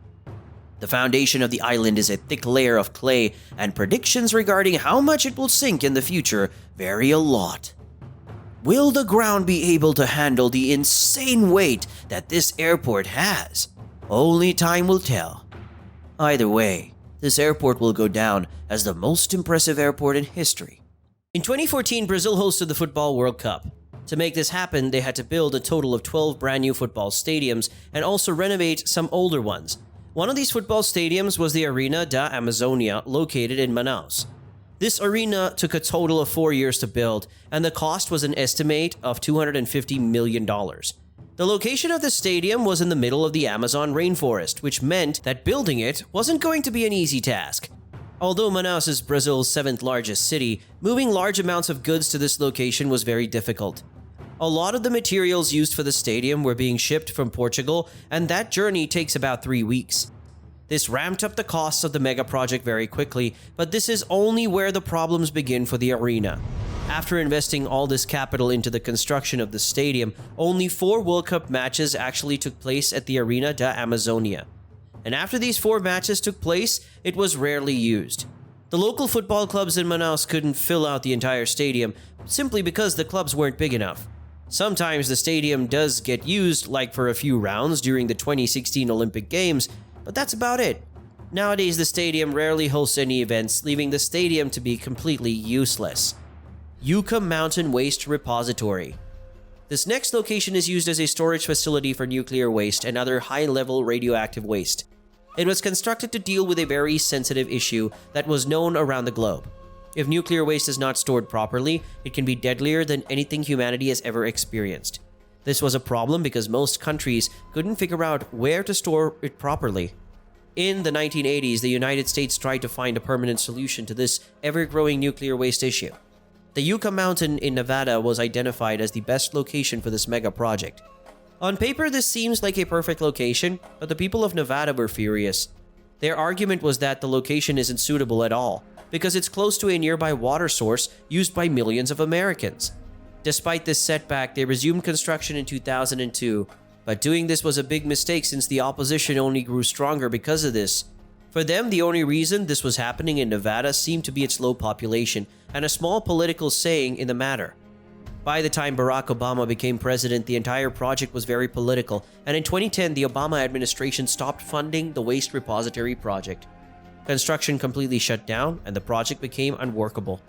The foundation of the island is a thick layer of clay, and predictions regarding how much it will sink in the future vary a lot. Will the ground be able to handle the insane weight that this airport has? Only time will tell. Either way, this airport will go down as the most impressive airport in history. In 2014, Brazil hosted the Football World Cup. To make this happen, they had to build a total of 12 brand new football stadiums and also renovate some older ones. One of these football stadiums was the Arena da Amazônia, located in Manaus. This arena took a total of 4 years to build, and the cost was an estimate of $250 million. The location of the stadium was in the middle of the Amazon rainforest, which meant that building it wasn't going to be an easy task. Although Manaus is Brazil's 7th largest city, moving large amounts of goods to this location was very difficult. A lot of the materials used for the stadium were being shipped from Portugal, and that journey takes about 3 weeks. This ramped up the costs of the mega project very quickly, but this is only where the problems begin for the arena. After investing all this capital into the construction of the stadium, only 4 World Cup matches actually took place at the Arena da Amazonia. And after these 4 matches took place, it was rarely used. The local football clubs in Manaus couldn't fill out the entire stadium simply because the clubs weren't big enough. Sometimes the stadium does get used, like for a few rounds during the 2016 Olympic Games, but that's about it. Nowadays, the stadium rarely hosts any events, leaving the stadium to be completely useless. Yucca Mountain Waste Repository. This next location is used as a storage facility for nuclear waste and other high-level radioactive waste. It was constructed to deal with a very sensitive issue that was known around the globe. If nuclear waste is not stored properly, it can be deadlier than anything humanity has ever experienced. This was a problem because most countries couldn't figure out where to store it properly. In the 1980s, the United States tried to find a permanent solution to this ever-growing nuclear waste issue. The Yucca Mountain in Nevada was identified as the best location for this mega project. On paper, this seems like a perfect location, but the people of Nevada were furious. Their argument was that the location isn't suitable at all, because it's close to a nearby water source used by millions of Americans. Despite this setback, they resumed construction in 2002, but doing this was a big mistake since the opposition only grew stronger because of this. For them, the only reason this was happening in Nevada seemed to be its low population and a small political saying in the matter. By the time Barack Obama became president, the entire project was very political, and in 2010, the Obama administration stopped funding the waste repository project. Construction completely shut down, and the project became unworkable.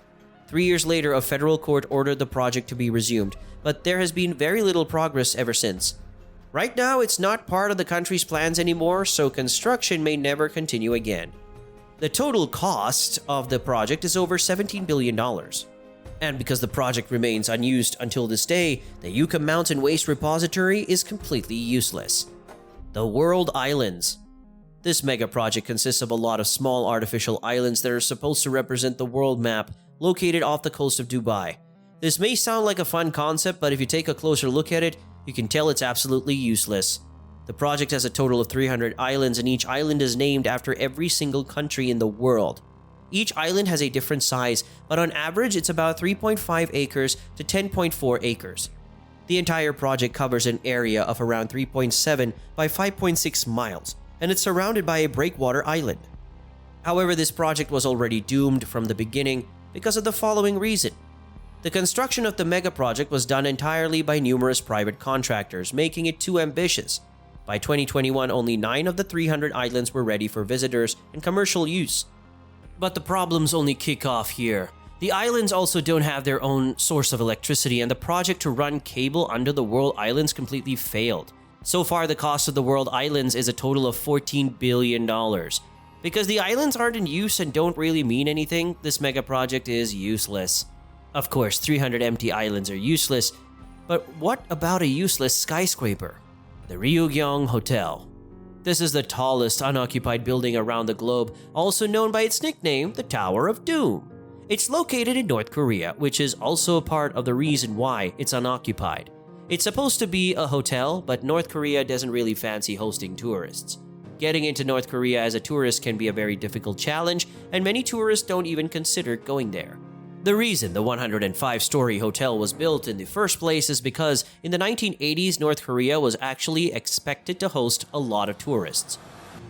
3 years later, a federal court ordered the project to be resumed, but there has been very little progress ever since. Right now, it's not part of the country's plans anymore, so construction may never continue again. The total cost of the project is over $17 billion. And because the project remains unused until this day, the Yucca Mountain Waste Repository is completely useless. The World Islands. This mega project consists of a lot of small artificial islands that are supposed to represent the world map located off the coast of Dubai. This may sound like a fun concept, but if you take a closer look at it, you can tell it's absolutely useless. The project has a total of 300 islands, and each island is named after every single country in the world. Each island has a different size, but on average it's about 3.5 acres to 10.4 acres. The entire project covers an area of around 3.7 by 5.6 miles, and it's surrounded by a breakwater island. However, this project was already doomed from the beginning because of the following reason. The construction of the mega project was done entirely by numerous private contractors, making it too ambitious. By 2021, only 9 of the 300 islands were ready for visitors and commercial use. But the problems only kick off here. The islands also don't have their own source of electricity, and the project to run cable under the World Islands completely failed. So far, the cost of the World Islands is a total of $14 billion. Because the islands aren't in use and don't really mean anything, this mega project is useless. Of course, 300 empty islands are useless, but what about a useless skyscraper? The Ryugyong Hotel. This is the tallest unoccupied building around the globe, also known by its nickname, the Tower of Doom. It's located in North Korea, which is also a part of the reason why it's unoccupied. It's supposed to be a hotel, but North Korea doesn't really fancy hosting tourists. Getting into North Korea as a tourist can be a very difficult challenge, and many tourists don't even consider going there. The reason the 105-story hotel was built in the first place is because in the 1980s, North Korea was actually expected to host a lot of tourists.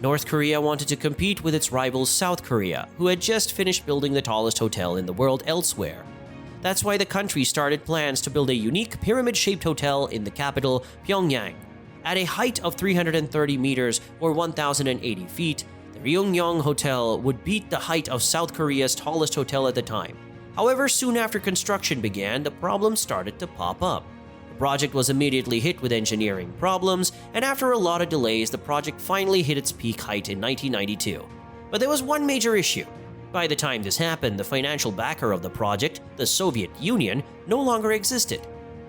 North Korea wanted to compete with its rival South Korea, who had just finished building the tallest hotel in the world elsewhere. That's why the country started plans to build a unique pyramid-shaped hotel in the capital, Pyongyang. At a height of 330 meters or 1,080 feet, the Ryugyong Hotel would beat the height of South Korea's tallest hotel at the time. However, soon after construction began, the problems started to pop up. The project was immediately hit with engineering problems, and after a lot of delays, the project finally hit its peak height in 1992. But there was one major issue. By the time this happened, the financial backer of the project, the Soviet Union, no longer existed.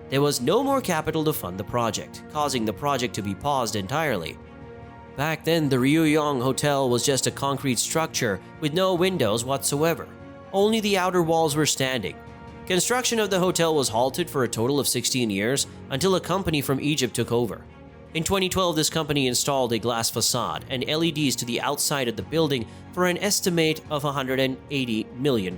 There was no more capital to fund the project, causing the project to be paused entirely. Back then, the Ryugyong Hotel was just a concrete structure with no windows whatsoever. Only the outer walls were standing. Construction of the hotel was halted for a total of 16 years until a company from Egypt took over. In 2012, this company installed a glass facade and LEDs to the outside of the building for an estimate of $180 million.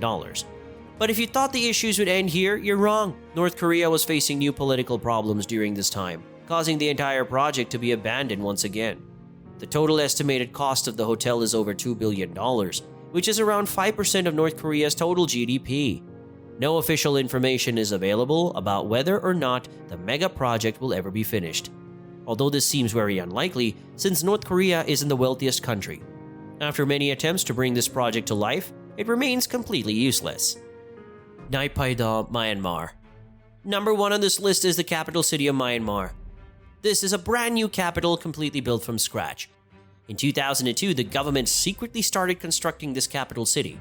But if you thought the issues would end here, you're wrong. North Korea was facing new political problems during this time, causing the entire project to be abandoned once again. The total estimated cost of the hotel is over $2 billion, which is around 5% of North Korea's total GDP. No official information is available about whether or not the mega project will ever be finished, although this seems very unlikely since North Korea isn't the wealthiest country. After many attempts to bring this project to life, it remains completely useless. Naypyidaw, Myanmar. Number 1 on this list is the capital city of Myanmar. This is a brand new capital completely built from scratch. In 2002, the government secretly started constructing this capital city.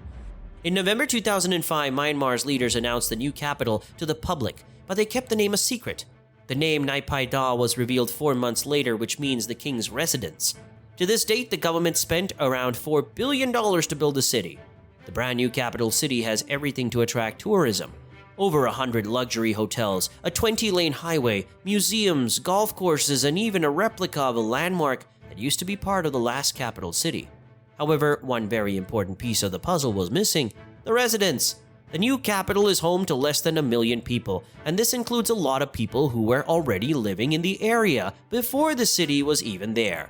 In November 2005, Myanmar's leaders announced the new capital to the public, but they kept the name a secret. The name Naypyidaw was revealed 4 months later, which means the king's residence. To this date, the government spent around $4 billion to build the city. The brand new capital city has everything to attract tourism. Over 100 luxury hotels, a 20-lane highway, museums, golf courses, and even a replica of a landmark that used to be part of the last capital city. However, one very important piece of the puzzle was missing: the residents. The new capital is home to less than 1 million people, and this includes a lot of people who were already living in the area before the city was even there.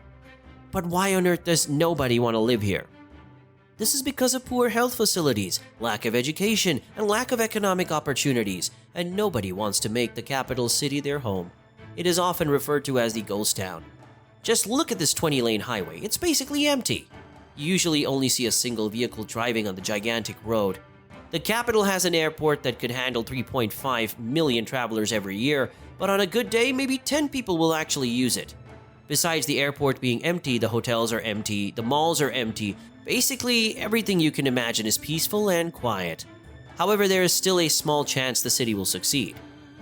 But why on earth does nobody want to live here? This is because of poor health facilities, lack of education, and lack of economic opportunities, and nobody wants to make the capital city their home. It is often referred to as the ghost town. Just look at this 20-lane highway, it's basically empty. You usually only see a single vehicle driving on the gigantic road. The capital has an airport that could handle 3.5 million travelers every year, but on a good day, maybe 10 people will actually use it. Besides the airport being empty, the hotels are empty, the malls are empty. Basically, everything you can imagine is peaceful and quiet. However, there is still a small chance the city will succeed.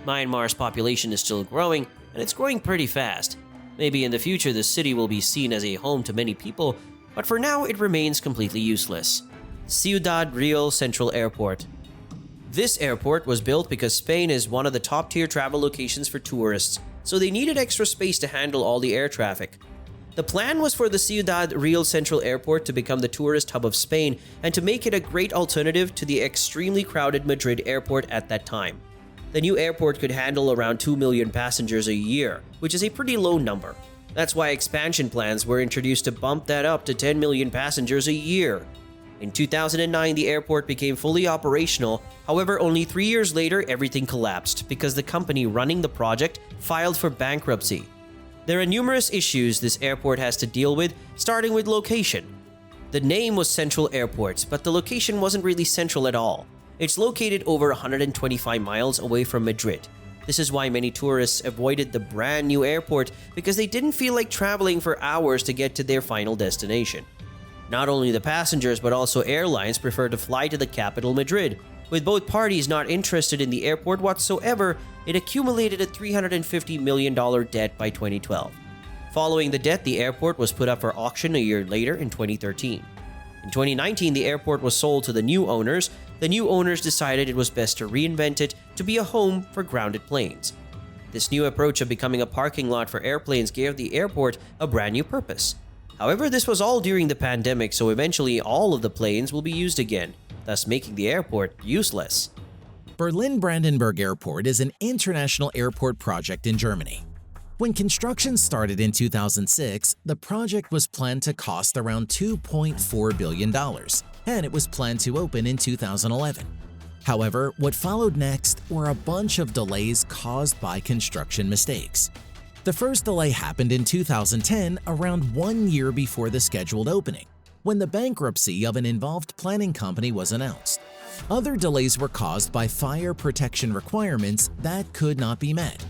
Myanmar's population is still growing, and it's growing pretty fast. Maybe in the future the city will be seen as a home to many people, but for now it remains completely useless. Ciudad Real Central Airport. This airport was built because Spain is one of the top-tier travel locations for tourists, so they needed extra space to handle all the air traffic. The plan was for the Ciudad Real Central Airport to become the tourist hub of Spain and to make it a great alternative to the extremely crowded Madrid airport at that time. The new airport could handle around 2 million passengers a year, which is a pretty low number. That's why expansion plans were introduced to bump that up to 10 million passengers a year. In 2009, the airport became fully operational. However, only 3 years later, everything collapsed because the company running the project filed for bankruptcy. There are numerous issues this airport has to deal with, starting with location. The name was Central Airport, but the location wasn't really central at all. It's located over 125 miles away from Madrid. This is why many tourists avoided the brand new airport because they didn't feel like traveling for hours to get to their final destination. Not only the passengers but also airlines prefer to fly to the capital, Madrid. With both parties not interested in the airport whatsoever, it accumulated a $350 million debt by 2012. Following the debt, the airport was put up for auction a year later in 2013. In 2019, the airport was sold to the new owners. The new owners decided it was best to reinvent it to be a home for grounded planes. This new approach of becoming a parking lot for airplanes gave the airport a brand new purpose. However, this was all during the pandemic, so eventually all of the planes will be used again, thus making the airport useless. Berlin-Brandenburg Airport is an international airport project in Germany. When construction started in 2006, the project was planned to cost around $2.4 billion, and it was planned to open in 2011. However, what followed next were a bunch of delays caused by construction mistakes. The first delay happened in 2010, around 1 year before the scheduled opening, when the bankruptcy of an involved planning company was announced. Other delays were caused by fire protection requirements that could not be met.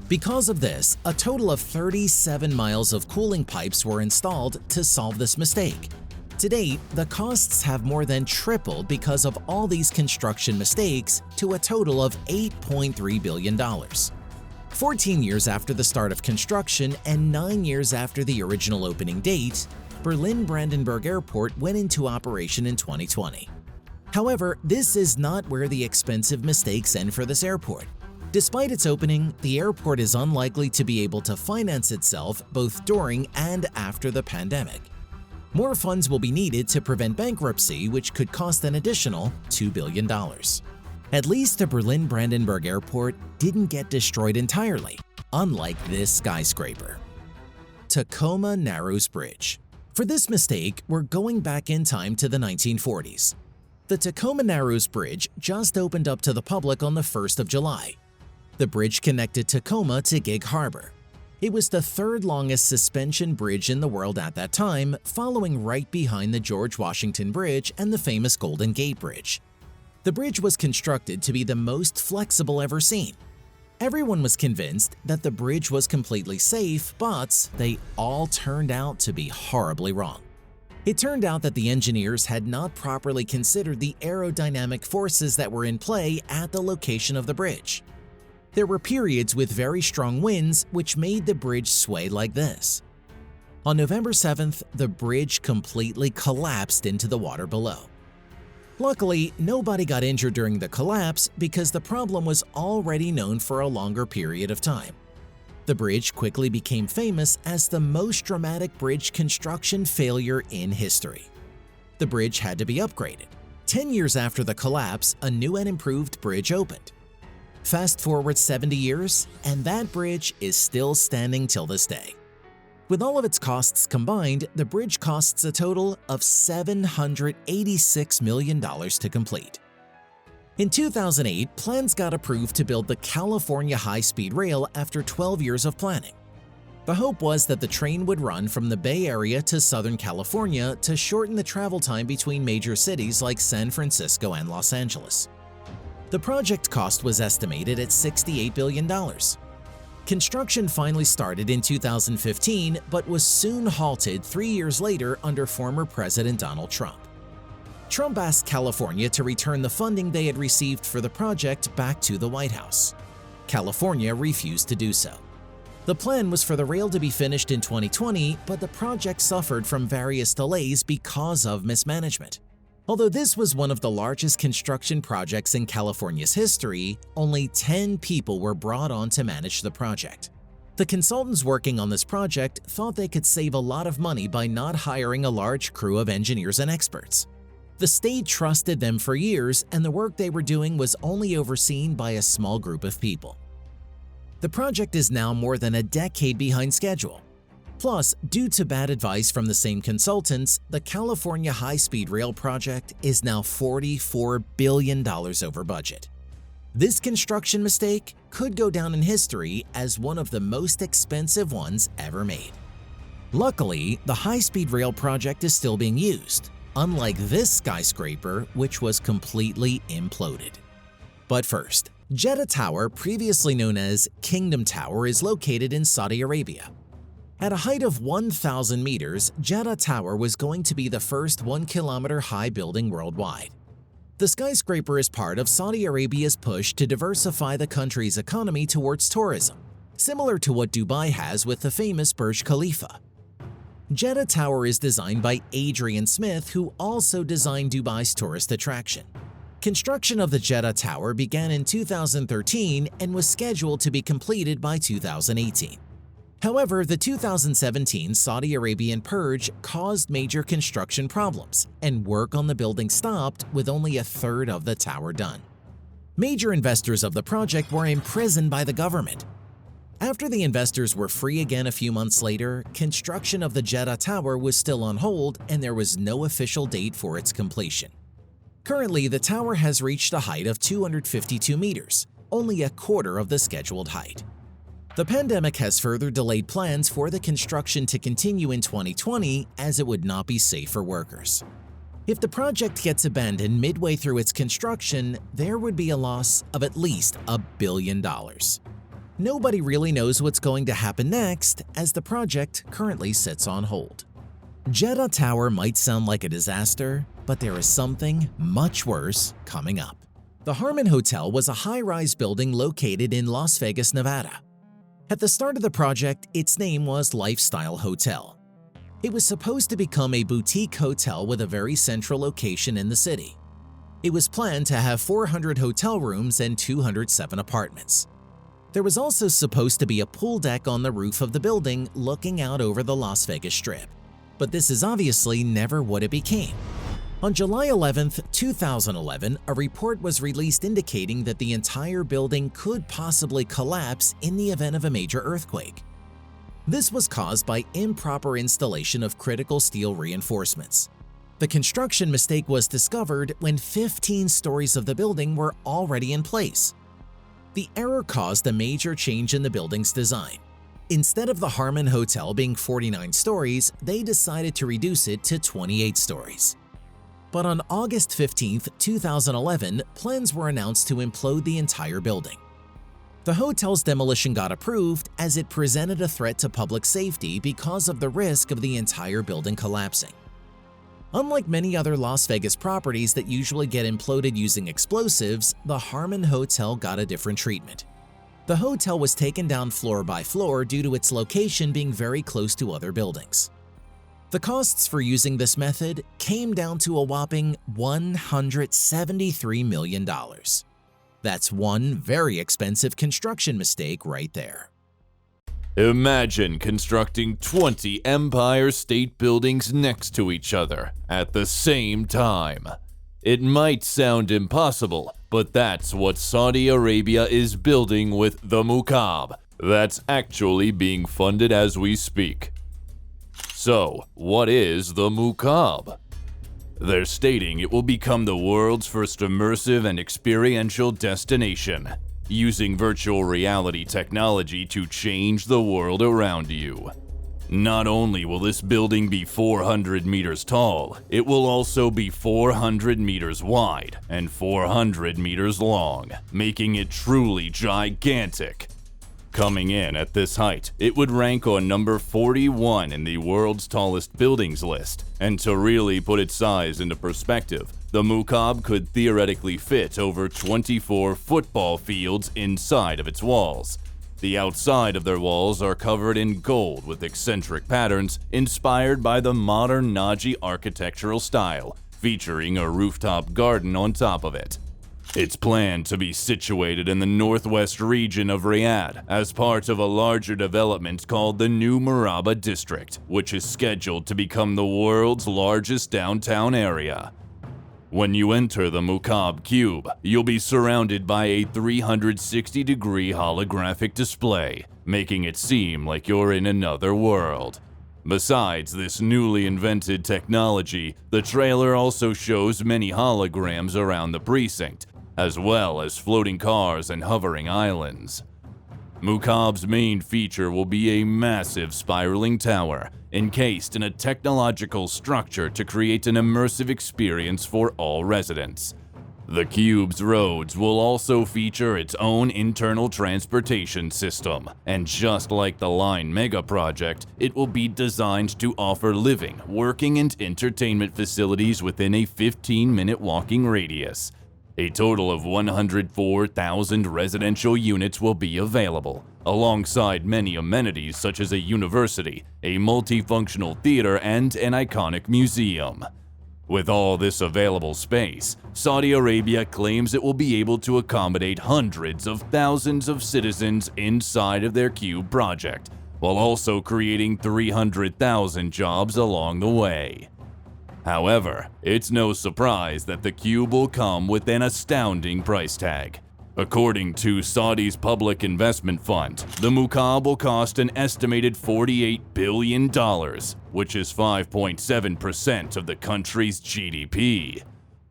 Because of this, a total of 37 miles of cooling pipes were installed to solve this mistake. To date, the costs have more than tripled because of all these construction mistakes to a total of $8.3 billion. 14 years after the start of construction and 9 years after the original opening date, Berlin-Brandenburg Airport went into operation in 2020. However, this is not where the expensive mistakes end for this airport. Despite its opening, the airport is unlikely to be able to finance itself both during and after the pandemic. More funds will be needed to prevent bankruptcy, which could cost an additional $2 billion. At least the Berlin-Brandenburg Airport didn't get destroyed entirely, unlike this skyscraper. Tacoma Narrows Bridge. For this mistake, we're going back in time to the 1940s. The Tacoma Narrows Bridge just opened up to the public on the 1st of July. The bridge connected Tacoma to Gig Harbor. It was the third longest suspension bridge in the world at that time, following right behind the George Washington Bridge and the famous Golden Gate Bridge. The bridge was constructed to be the most flexible ever seen. Everyone was convinced that the bridge was completely safe, but they all turned out to be horribly wrong. It turned out that the engineers had not properly considered the aerodynamic forces that were in play at the location of the bridge. There were periods with very strong winds which made the bridge sway like this. On November 7th, the bridge completely collapsed into the water below. Luckily, nobody got injured during the collapse because the problem was already known for a longer period of time. The bridge quickly became famous as the most dramatic bridge construction failure in history. The bridge had to be upgraded. 10 years after the collapse, a new and improved bridge opened. Fast forward 70 years, and that bridge is still standing till this day. With all of its costs combined, the bridge costs a total of $786 million to complete. In 2008, plans got approved to build the California high-speed rail after 12 years of planning. The hope was that the train would run from the Bay Area to Southern California to shorten the travel time between major cities like San Francisco and Los Angeles. The project cost was estimated at $68 billion. Construction finally started in 2015, but was soon halted 3 years later under former President Donald Trump. Trump asked California to return the funding they had received for the project back to the White House. California refused to do so. The plan was for the rail to be finished in 2020, but the project suffered from various delays because of mismanagement. Although this was one of the largest construction projects in California's history, only 10 people were brought on to manage the project. The consultants working on this project thought they could save a lot of money by not hiring a large crew of engineers and experts. The state trusted them for years, and the work they were doing was only overseen by a small group of people. The project is now more than a decade behind schedule. Plus, due to bad advice from the same consultants, the California high-speed rail project is now $44 billion over budget. This construction mistake could go down in history as one of the most expensive ones ever made. Luckily, the high-speed rail project is still being used, unlike this skyscraper, which was completely imploded. But first, Jeddah Tower, previously known as Kingdom Tower, is located in Saudi Arabia. At a height of 1,000 meters, Jeddah Tower was going to be the first 1-kilometer high building worldwide. The skyscraper is part of Saudi Arabia's push to diversify the country's economy towards tourism, similar to what Dubai has with the famous Burj Khalifa. Jeddah Tower is designed by Adrian Smith, who also designed Dubai's tourist attraction. Construction of the Jeddah Tower began in 2013 and was scheduled to be completed by 2018. However, the 2017 Saudi Arabian purge caused major construction problems, and work on the building stopped with only a third of the tower done. Major investors of the project were imprisoned by the government. After the investors were free again a few months later, construction of the Jeddah Tower was still on hold and there was no official date for its completion. Currently, the tower has reached a height of 252 meters, only a quarter of the scheduled height. The pandemic has further delayed plans for the construction to continue in 2020 as it would not be safe for workers. If the project gets abandoned midway through its construction, there would be a loss of at least $1 billion. Nobody really knows what's going to happen next as the project currently sits on hold. Jeddah Tower might sound like a disaster, but there is something much worse coming up. The Harmon Hotel was a high-rise building located in Las Vegas, Nevada. At the start of the project, its name was Lifestyle Hotel. It was supposed to become a boutique hotel with a very central location in the city. It was planned to have 400 hotel rooms and 207 apartments. There was also supposed to be a pool deck on the roof of the building looking out over the Las Vegas Strip. but this is obviously never what it became. On July 11, 2011, a report was released indicating that the entire building could possibly collapse in the event of a major earthquake. This was caused by improper installation of critical steel reinforcements. The construction mistake was discovered when 15 stories of the building were already in place. The error caused a major change in the building's design. Instead of the Harmon Hotel being 49 stories, they decided to reduce it to 28 stories. But on August 15, 2011, plans were announced to implode the entire building. The hotel's demolition got approved as it presented a threat to public safety because of the risk of the entire building collapsing. Unlike many other Las Vegas properties that usually get imploded using explosives, the Harmon Hotel got a different treatment. The hotel was taken down floor by floor due to its location being very close to other buildings. The costs for using this method came down to a whopping $173 million. That's one very expensive construction mistake right there. Imagine constructing 20 Empire State Buildings next to each other at the same time. It might sound impossible, but that's what Saudi Arabia is building with the Mukaab. That's actually being funded as we speak. So, what is the Mukaab? They're stating it will become the world's first immersive and experiential destination, using virtual reality technology to change the world around you. Not only will this building be 400 meters tall, it will also be 400 meters wide and 400 meters long, making it truly gigantic. Coming in at this height, it would rank on number 41 in the world's tallest buildings list. And to really put its size into perspective, the Mukaab could theoretically fit over 24 football fields inside of its walls. The outside of their walls are covered in gold with eccentric patterns inspired by the modern Naji architectural style, featuring a rooftop garden on top of it. It's planned to be situated in the northwest region of Riyadh as part of a larger development called the New Murabba District, which is scheduled to become the world's largest downtown area. When you enter the Mukaab Cube, you'll be surrounded by a 360-degree holographic display, making it seem like you're in another world. Besides this newly invented technology, the trailer also shows many holograms around the precinct, as well as floating cars and hovering islands. Mukaab's main feature will be a massive spiraling tower, encased in a technological structure to create an immersive experience for all residents. The Cube's roads will also feature its own internal transportation system, and just like the Line Megaproject, it will be designed to offer living, working, and entertainment facilities within a 15-minute walking radius. A total of 104,000 residential units will be available, alongside many amenities such as a university, a multifunctional theater, and an iconic museum. With all this available space, Saudi Arabia claims it will be able to accommodate hundreds of thousands of citizens inside of their Cube project, while also creating 300,000 jobs along the way. However, it's no surprise that the Cube will come with an astounding price tag. According to Saudi's public investment fund, the Mukaab will cost an estimated $48 billion, which is 5.7% of the country's GDP.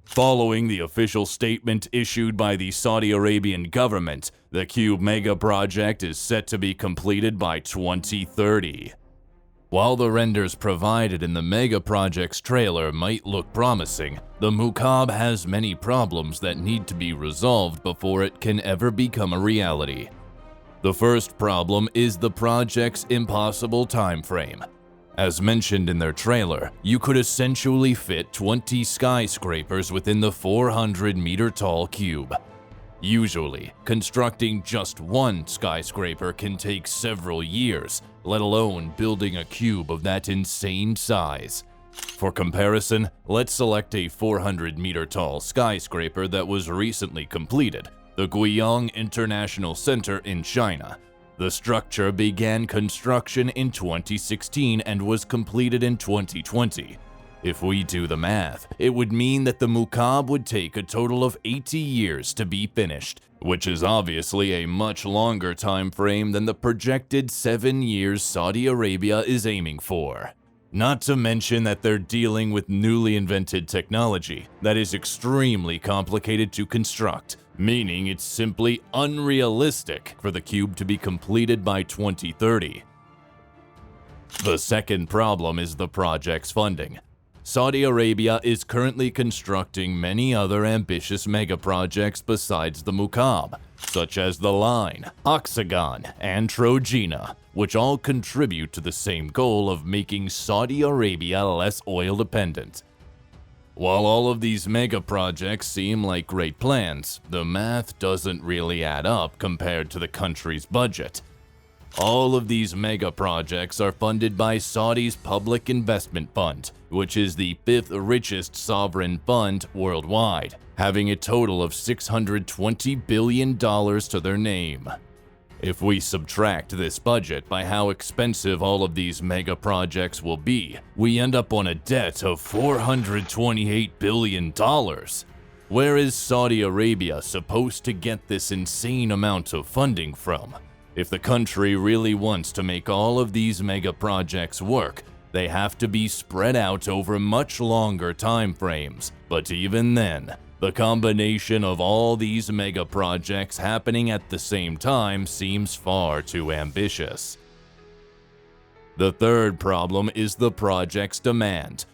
Following the official statement issued by the Saudi Arabian government, the Cube Megaproject is set to be completed by 2030. While the renders provided in the Megaprojects trailer might look promising, the Mukaab has many problems that need to be resolved before it can ever become a reality. The first problem is the project's impossible time frame. As mentioned in their trailer, you could essentially fit 20 skyscrapers within the 400-meter-tall cube. Usually, constructing just one skyscraper can take several years, let alone building a cube of that insane size. For comparison, let's select a 400-meter-tall skyscraper that was recently completed, the Guiyang International Center in China. The structure began construction in 2016 and was completed in 2020. If we do the math, it would mean that the Mukaab would take a total of 80 years to be finished, which is obviously a much longer time frame than the projected 7 years Saudi Arabia is aiming for. Not to mention that they're dealing with newly invented technology that is extremely complicated to construct, meaning it's simply unrealistic for the cube to be completed by 2030. The second problem is the project's funding. Saudi Arabia is currently constructing many other ambitious megaprojects besides the Mukaab, such as the Line, Oxagon, and Trojena, which all contribute to the same goal of making Saudi Arabia less oil dependent. While all of these megaprojects seem like great plans, the math doesn't really add up compared to the country's budget. All of these mega projects are funded by Saudi's Public Investment Fund, which is the 5th richest sovereign fund worldwide, having a total of $620 billion to their name. If we subtract this budget by how expensive all of these mega projects will be, we end up on a debt of $428 billion. Where is Saudi Arabia supposed to get this insane amount of funding from? If the country really wants to make all of these mega projects work, they have to be spread out over much longer time frames. But even then, the combination of all these mega projects happening at the same time seems far too ambitious. The third problem is the project's demand.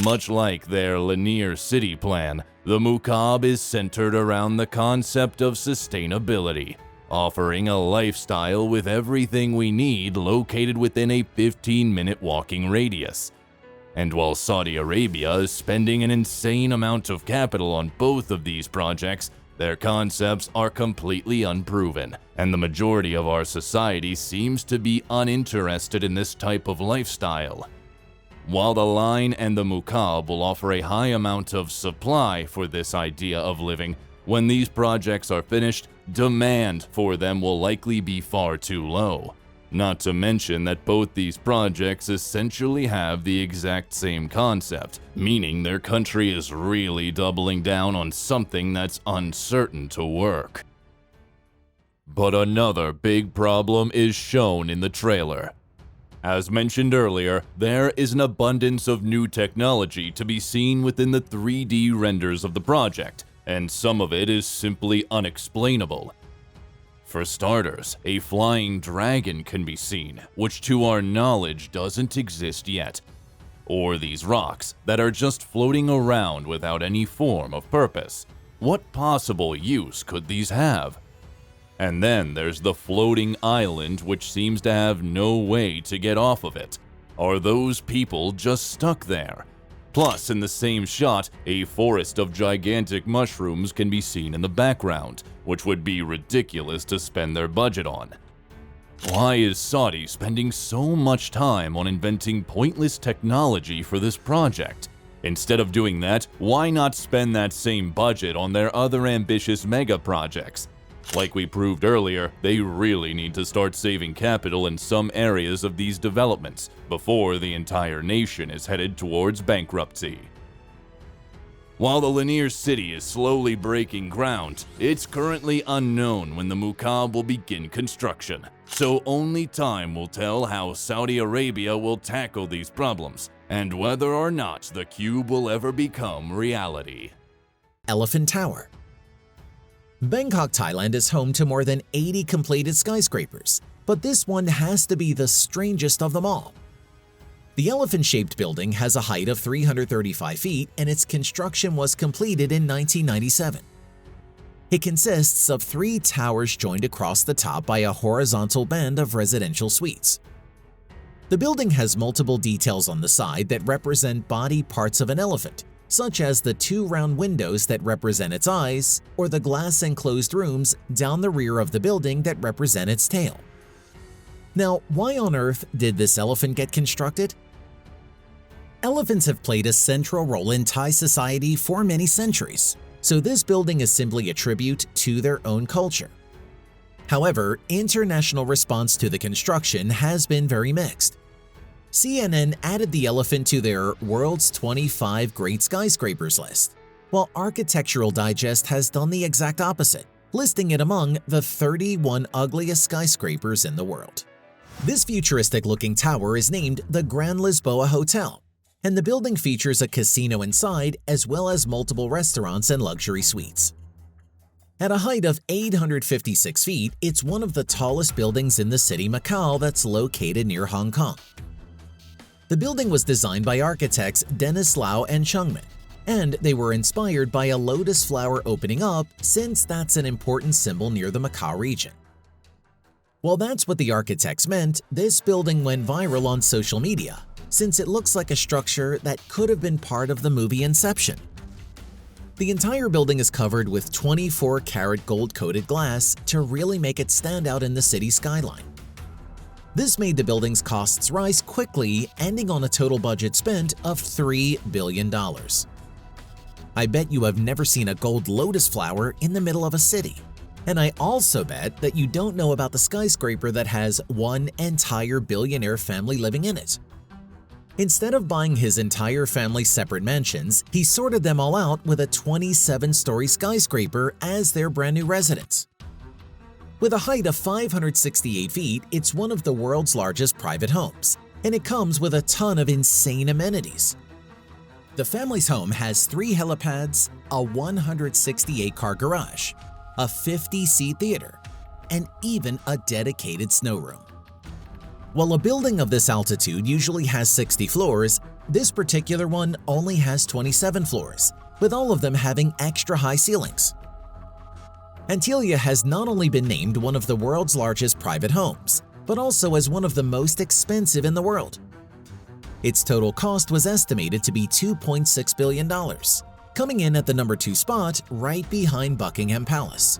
Much like their linear city plan, the Mukaab is centered around the concept of sustainability, offering a lifestyle with everything we need located within a 15-minute walking radius. And while Saudi Arabia is spending an insane amount of capital on both of these projects, their concepts are completely unproven, and the majority of our society seems to be uninterested in this type of lifestyle. While the Line and the Mukaab will offer a high amount of supply for this idea of living, when these projects are finished, demand for them will likely be far too low. Not to mention that both these projects essentially have the exact same concept, meaning their country is really doubling down on something that's uncertain to work. But another big problem is shown in the trailer. As mentioned earlier, there is an abundance of new technology to be seen within the 3D renders of the project, and some of it is simply unexplainable. For starters, a flying dragon can be seen, which to our knowledge doesn't exist yet. Or these rocks that are just floating around without any form of purpose. What possible use could these have? And then there's the floating island, which seems to have no way to get off of it. Are those people just stuck there? Plus, in the same shot, a forest of gigantic mushrooms can be seen in the background, which would be ridiculous to spend their budget on. Why is Saudi spending so much time on inventing pointless technology for this project? Instead of doing that, why not spend that same budget on their other ambitious mega projects? Like we proved earlier, they really need to start saving capital in some areas of these developments before the entire nation is headed towards bankruptcy. While the linear city is slowly breaking ground, it's currently unknown when the Mukaab will begin construction, so only time will tell how Saudi Arabia will tackle these problems and whether or not the cube will ever become reality. Elephant Tower. Bangkok, Thailand is home to more than 80 completed skyscrapers, but this one has to be the strangest of them all. The elephant-shaped building has a height of 335 feet and its construction was completed in 1997. It consists of 3 towers joined across the top by a horizontal band of residential suites. The building has multiple details on the side that represent body parts of an elephant, such as the 2 round windows that represent its eyes, or the glass-enclosed rooms down the rear of the building that represent its tail. Now, why on earth did this elephant get constructed? Elephants have played a central role in Thai society for many centuries, so this building is simply a tribute to their own culture. However, international response to the construction has been very mixed. CNN added the elephant to their World's 25 Great Skyscrapers list, while Architectural Digest has done the exact opposite, listing it among the 31 ugliest skyscrapers in the world. This futuristic-looking tower is named the Grand Lisboa Hotel, and the building features a casino inside as well as multiple restaurants and luxury suites. At a height of 856 feet, it's one of the tallest buildings in the city Macau that's located near Hong Kong. The building was designed by architects Dennis Lau and Chungman, and they were inspired by a lotus flower opening up since that's an important symbol near the Macau region. While that's what the architects meant, this building went viral on social media since it looks like a structure that could have been part of the movie Inception. The entire building is covered with 24-karat gold-coated glass to really make it stand out in the city skyline. This made the building's costs rise quickly, ending on a total budget spent of $3 billion. I bet you have never seen a gold lotus flower in the middle of a city. And I also bet that you don't know about the skyscraper that has one entire billionaire family living in it. Instead of buying his entire family separate mansions, he sorted them all out with a 27-story skyscraper as their brand new residence. With a height of 568 feet, it's one of the world's largest private homes, and it comes with a ton of insane amenities. The family's home has 3 helipads, a 168-car garage, a 50-seat theater, and even a dedicated snow room. While a building of this altitude usually has 60 floors, this particular one only has 27 floors, with all of them having extra high ceilings. Antilia has not only been named one of the world's largest private homes, but also as one of the most expensive in the world. Its total cost was estimated to be $2.6 billion, coming in at the number 2 spot right behind Buckingham Palace.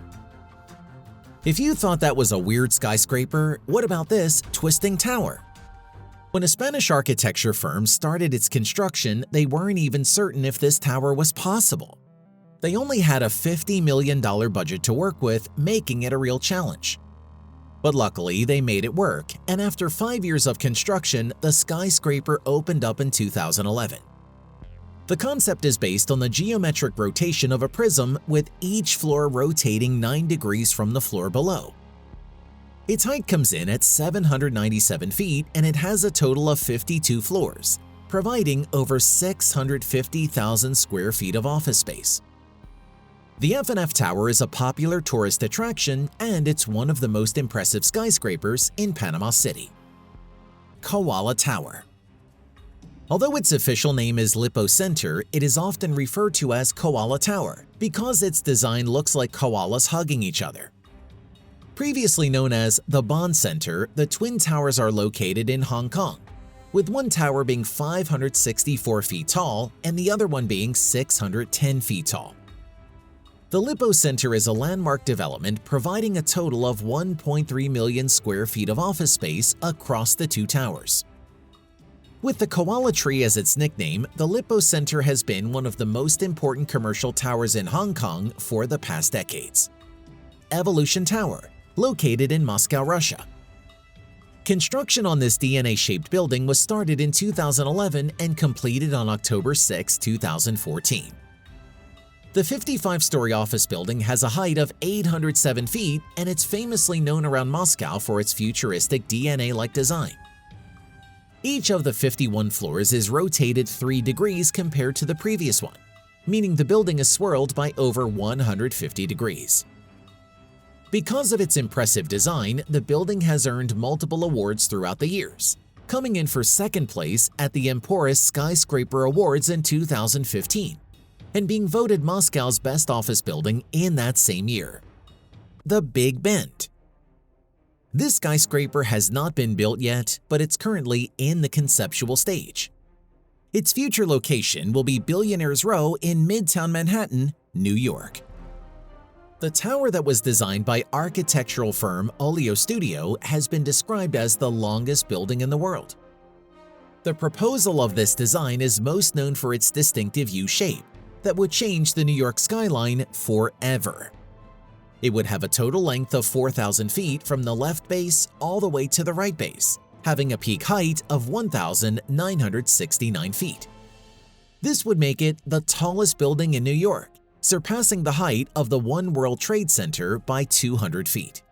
If you thought that was a weird skyscraper, what about this twisting tower? When a Spanish architecture firm started its construction, they weren't even certain if this tower was possible. They only had a $50 million budget to work with, making it a real challenge. But luckily, they made it work, and after 5 years of construction, the skyscraper opened up in 2011. The concept is based on the geometric rotation of a prism, with each floor rotating 9 degrees from the floor below. Its height comes in at 797 feet, and it has a total of 52 floors, providing over 650,000 square feet of office space. The F&F Tower is a popular tourist attraction, and it's one of the most impressive skyscrapers in Panama City. Koala Tower. Although its official name is Lippo Center, it is often referred to as Koala Tower because its design looks like koalas hugging each other. Previously known as the Bond Center, the twin towers are located in Hong Kong, with one tower being 564 feet tall and the other one being 610 feet tall. The Lippo Center is a landmark development providing a total of 1.3 million square feet of office space across the 2 towers. With the koala tree as its nickname, the Lippo Center has been one of the most important commercial towers in Hong Kong for the past decades. Evolution Tower, located in Moscow, Russia. Construction on this DNA-shaped building was started in 2011 and completed on October 6, 2014. The 55-story office building has a height of 807 feet, and it's famously known around Moscow for its futuristic DNA-like design. Each of the 51 floors is rotated 3 degrees compared to the previous one, meaning the building is swirled by over 150 degrees. Because of its impressive design, the building has earned multiple awards throughout the years, coming in for 2nd place at the Emporis Skyscraper Awards in 2015, and being voted Moscow's best office building in that same year. The Big Bend. This skyscraper has not been built yet, but it's currently in the conceptual stage. Its future location will be Billionaire's Row in Midtown Manhattan, New York. The tower that was designed by architectural firm Olio Studio has been described as the longest building in the world. The proposal of this design is most known for its distinctive U shape that would change the New York skyline forever. It would have a total length of 4,000 feet from the left base all the way to the right base, having a peak height of 1,969 feet. This would make it the tallest building in New York, surpassing the height of the One World Trade Center by 200 feet.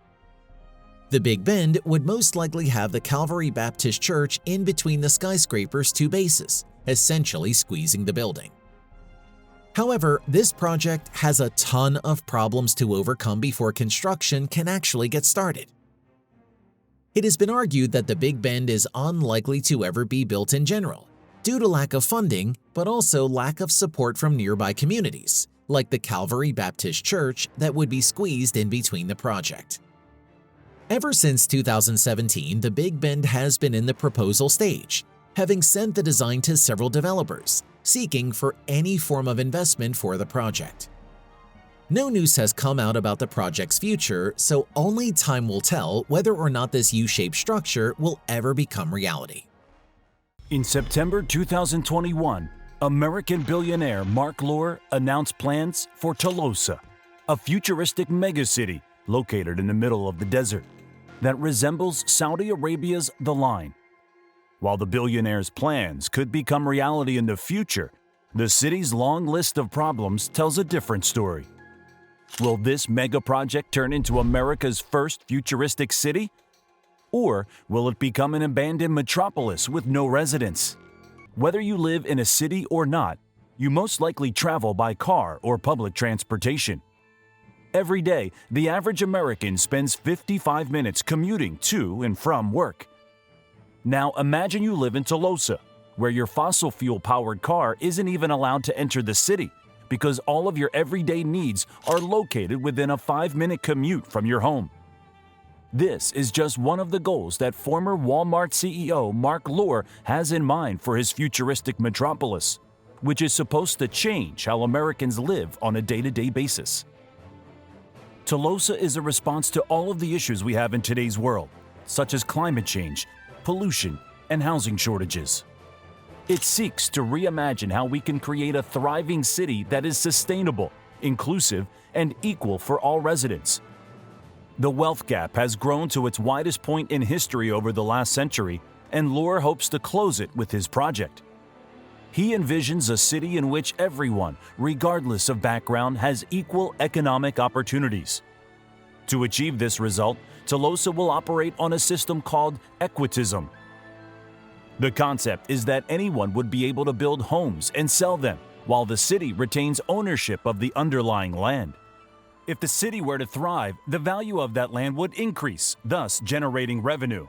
The Big Bend would most likely have the Calvary Baptist Church in between the skyscraper's two bases, essentially squeezing the building. However, this project has a ton of problems to overcome before construction can actually get started. It has been argued that the Big Bend is unlikely to ever be built in general, due to lack of funding, but also lack of support from nearby communities, like the Calvary Baptist Church that would be squeezed in between the project. Ever since 2017, the Big Bend has been in the proposal stage, having sent the design to several developers, seeking for any form of investment for the project. No news has come out about the project's future, so only time will tell whether or not this U-shaped structure will ever become reality. In September 2021, American billionaire Mark Lohr announced plans for Tolosa, a futuristic megacity located in the middle of the desert that resembles Saudi Arabia's The Line. While the billionaire's plans could become reality in the future, the city's long list of problems tells a different story. Will this mega project turn into America's first futuristic city? Or will it become an abandoned metropolis with no residents? Whether you live in a city or not, you most likely travel by car or public transportation. Every day, the average American spends 55 minutes commuting to and from work. Now imagine you live in Tolosa, where your fossil fuel-powered car isn't even allowed to enter the city because all of your everyday needs are located within a 5-minute commute from your home. This is just one of the goals that former Walmart CEO Mark Lohr has in mind for his futuristic metropolis, which is supposed to change how Americans live on a day-to-day basis. Tolosa is a response to all of the issues we have in today's world, such as climate change, pollution, and housing shortages. It seeks to reimagine how we can create a thriving city that is sustainable, inclusive, and equal for all residents. The wealth gap has grown to its widest point in history over the last century, and Lohr hopes to close it with his project. He envisions a city in which everyone, regardless of background, has equal economic opportunities. To achieve this result, Tolosa will operate on a system called equitism. The concept is that anyone would be able to build homes and sell them, while the city retains ownership of the underlying land. If the city were to thrive, the value of that land would increase, thus generating revenue.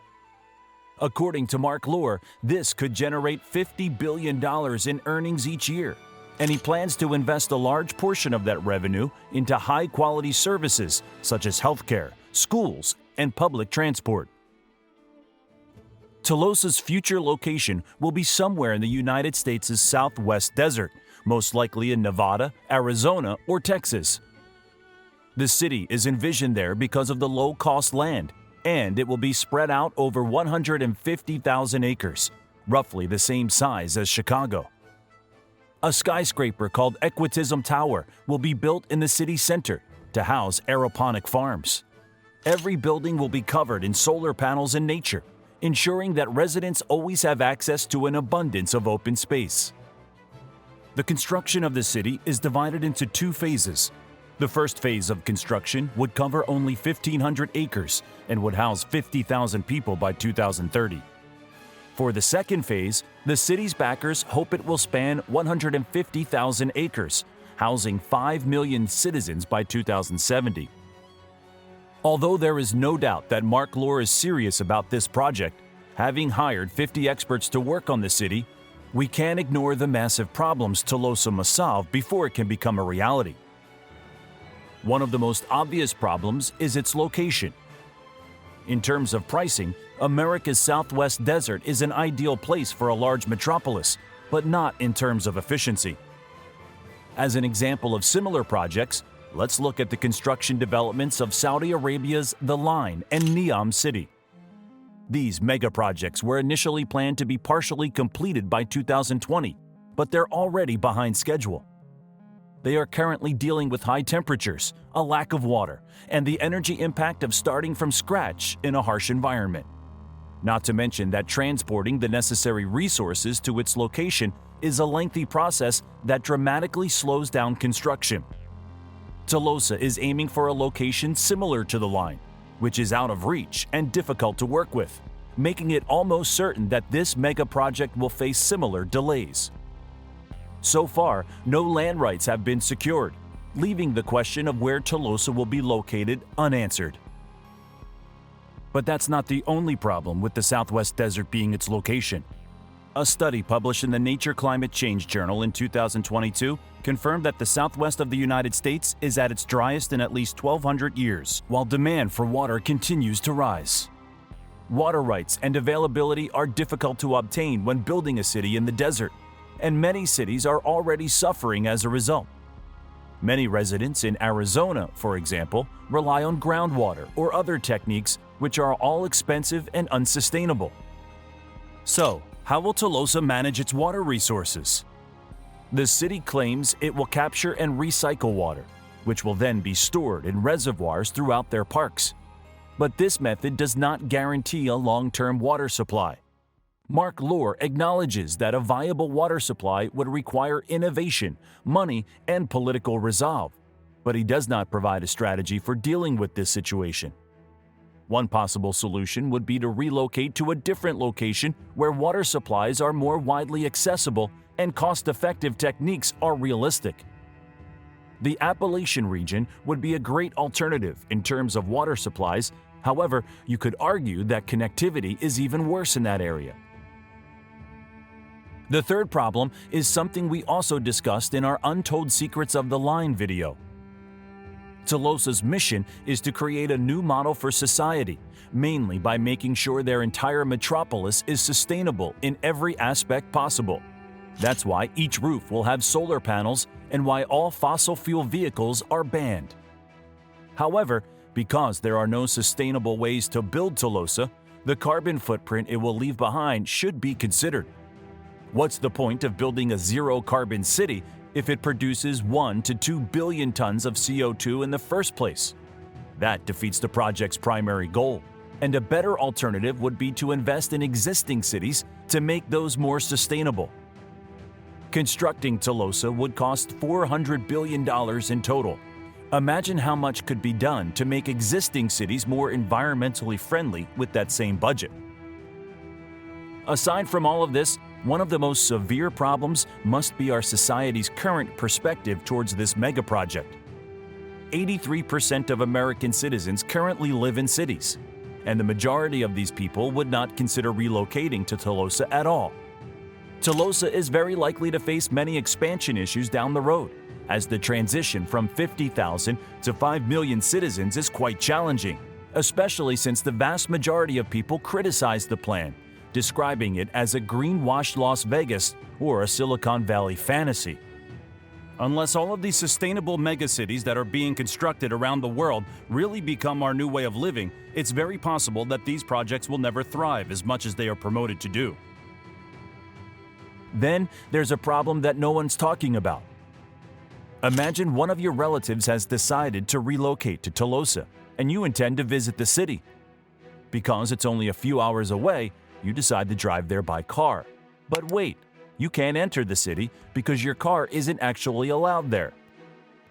According to Mark Lohr, this could generate $50 billion in earnings each year, and he plans to invest a large portion of that revenue into high-quality services such as healthcare, schools, and public transport. Tolosa's future location will be somewhere in the United States' southwest desert, most likely in Nevada, Arizona, or Texas. The city is envisioned there because of the low-cost land, and it will be spread out over 150,000 acres, roughly the same size as Chicago. A skyscraper called Equitism Tower will be built in the city center to house aeroponic farms. Every building will be covered in solar panels and nature, ensuring that residents always have access to an abundance of open space. The construction of the city is divided into two phases. The first phase of construction would cover only 1,500 acres and would house 50,000 people by 2030. For the second phase, the city's backers hope it will span 150,000 acres, housing 5 million citizens by 2070. Although there is no doubt that Mark Lohr is serious about this project, having hired 50 experts to work on the city, we can't ignore the massive problems Tolosa must solve before it can become a reality. One of the most obvious problems is its location. In terms of pricing, America's southwest desert is an ideal place for a large metropolis, but not in terms of efficiency. As an example of similar projects, let's look at the construction developments of Saudi Arabia's The Line and Neom City. These megaprojects were initially planned to be partially completed by 2020, but they're already behind schedule. They are currently dealing with high temperatures, a lack of water, and the energy impact of starting from scratch in a harsh environment. Not to mention that transporting the necessary resources to its location is a lengthy process that dramatically slows down construction. Tolosa is aiming for a location similar to the line, which is out of reach and difficult to work with, making it almost certain that this mega project will face similar delays. So far, no land rights have been secured, leaving the question of where Tolosa will be located unanswered. But that's not the only problem with the Southwest Desert being its location. A study published in the Nature Climate Change Journal in 2022 confirmed that the southwest of the United States is at its driest in at least 1,200 years, while demand for water continues to rise. Water rights and availability are difficult to obtain when building a city in the desert, and many cities are already suffering as a result. Many residents in Arizona, for example, rely on groundwater or other techniques which are all expensive and unsustainable. So, how will Tolosa manage its water resources? The city claims it will capture and recycle water, which will then be stored in reservoirs throughout their parks. But this method does not guarantee a long-term water supply. Mark Lohr acknowledges that a viable water supply would require innovation, money, and political resolve, but he does not provide a strategy for dealing with this situation. One possible solution would be to relocate to a different location where water supplies are more widely accessible and cost-effective techniques are realistic. The Appalachian region would be a great alternative in terms of water supplies. However, you could argue that connectivity is even worse in that area. The third problem is something we also discussed in our Untold Secrets of the Line video. Tolosa's mission is to create a new model for society, mainly by making sure their entire metropolis is sustainable in every aspect possible. That's why each roof will have solar panels and why all fossil fuel vehicles are banned. However, because there are no sustainable ways to build Tolosa, the carbon footprint it will leave behind should be considered. What's the point of building a zero-carbon city if it produces 1 to 2 billion tons of CO2 in the first place? That defeats the project's primary goal, and a better alternative would be to invest in existing cities to make those more sustainable. Constructing Tolosa would cost $400 billion in total. Imagine how much could be done to make existing cities more environmentally friendly with that same budget. Aside from all of this, one of the most severe problems must be our society's current perspective towards this megaproject. 83% of American citizens currently live in cities, and the majority of these people would not consider relocating to Tolosa at all. Tolosa is very likely to face many expansion issues down the road, as the transition from 50,000 to 5 million citizens is quite challenging, especially since the vast majority of people criticize the plan, describing it as a greenwashed Las Vegas or a Silicon Valley fantasy. Unless all of these sustainable megacities that are being constructed around the world really become our new way of living, it's very possible that these projects will never thrive as much as they are promoted to do. Then there's a problem that no one's talking about. Imagine one of your relatives has decided to relocate to Tolosa, and you intend to visit the city. Because it's only a few hours away, you decide to drive there by car. But wait, you can't enter the city because your car isn't actually allowed there.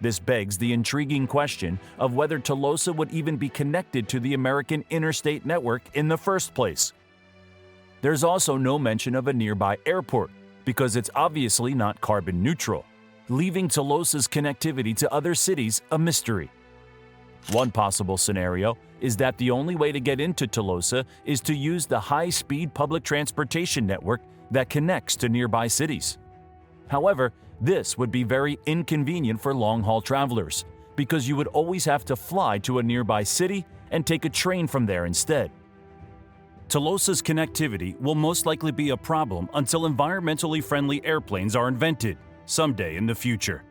This begs the intriguing question of whether Tolosa would even be connected to the American interstate network in the first place. There's also no mention of a nearby airport because it's obviously not carbon neutral, leaving Tolosa's connectivity to other cities a mystery. One possible scenario is that the only way to get into Tolosa is to use the high-speed public transportation network that connects to nearby cities. However, this would be very inconvenient for long-haul travelers because you would always have to fly to a nearby city and take a train from there instead. Tolosa's connectivity will most likely be a problem until environmentally friendly airplanes are invented someday in the future.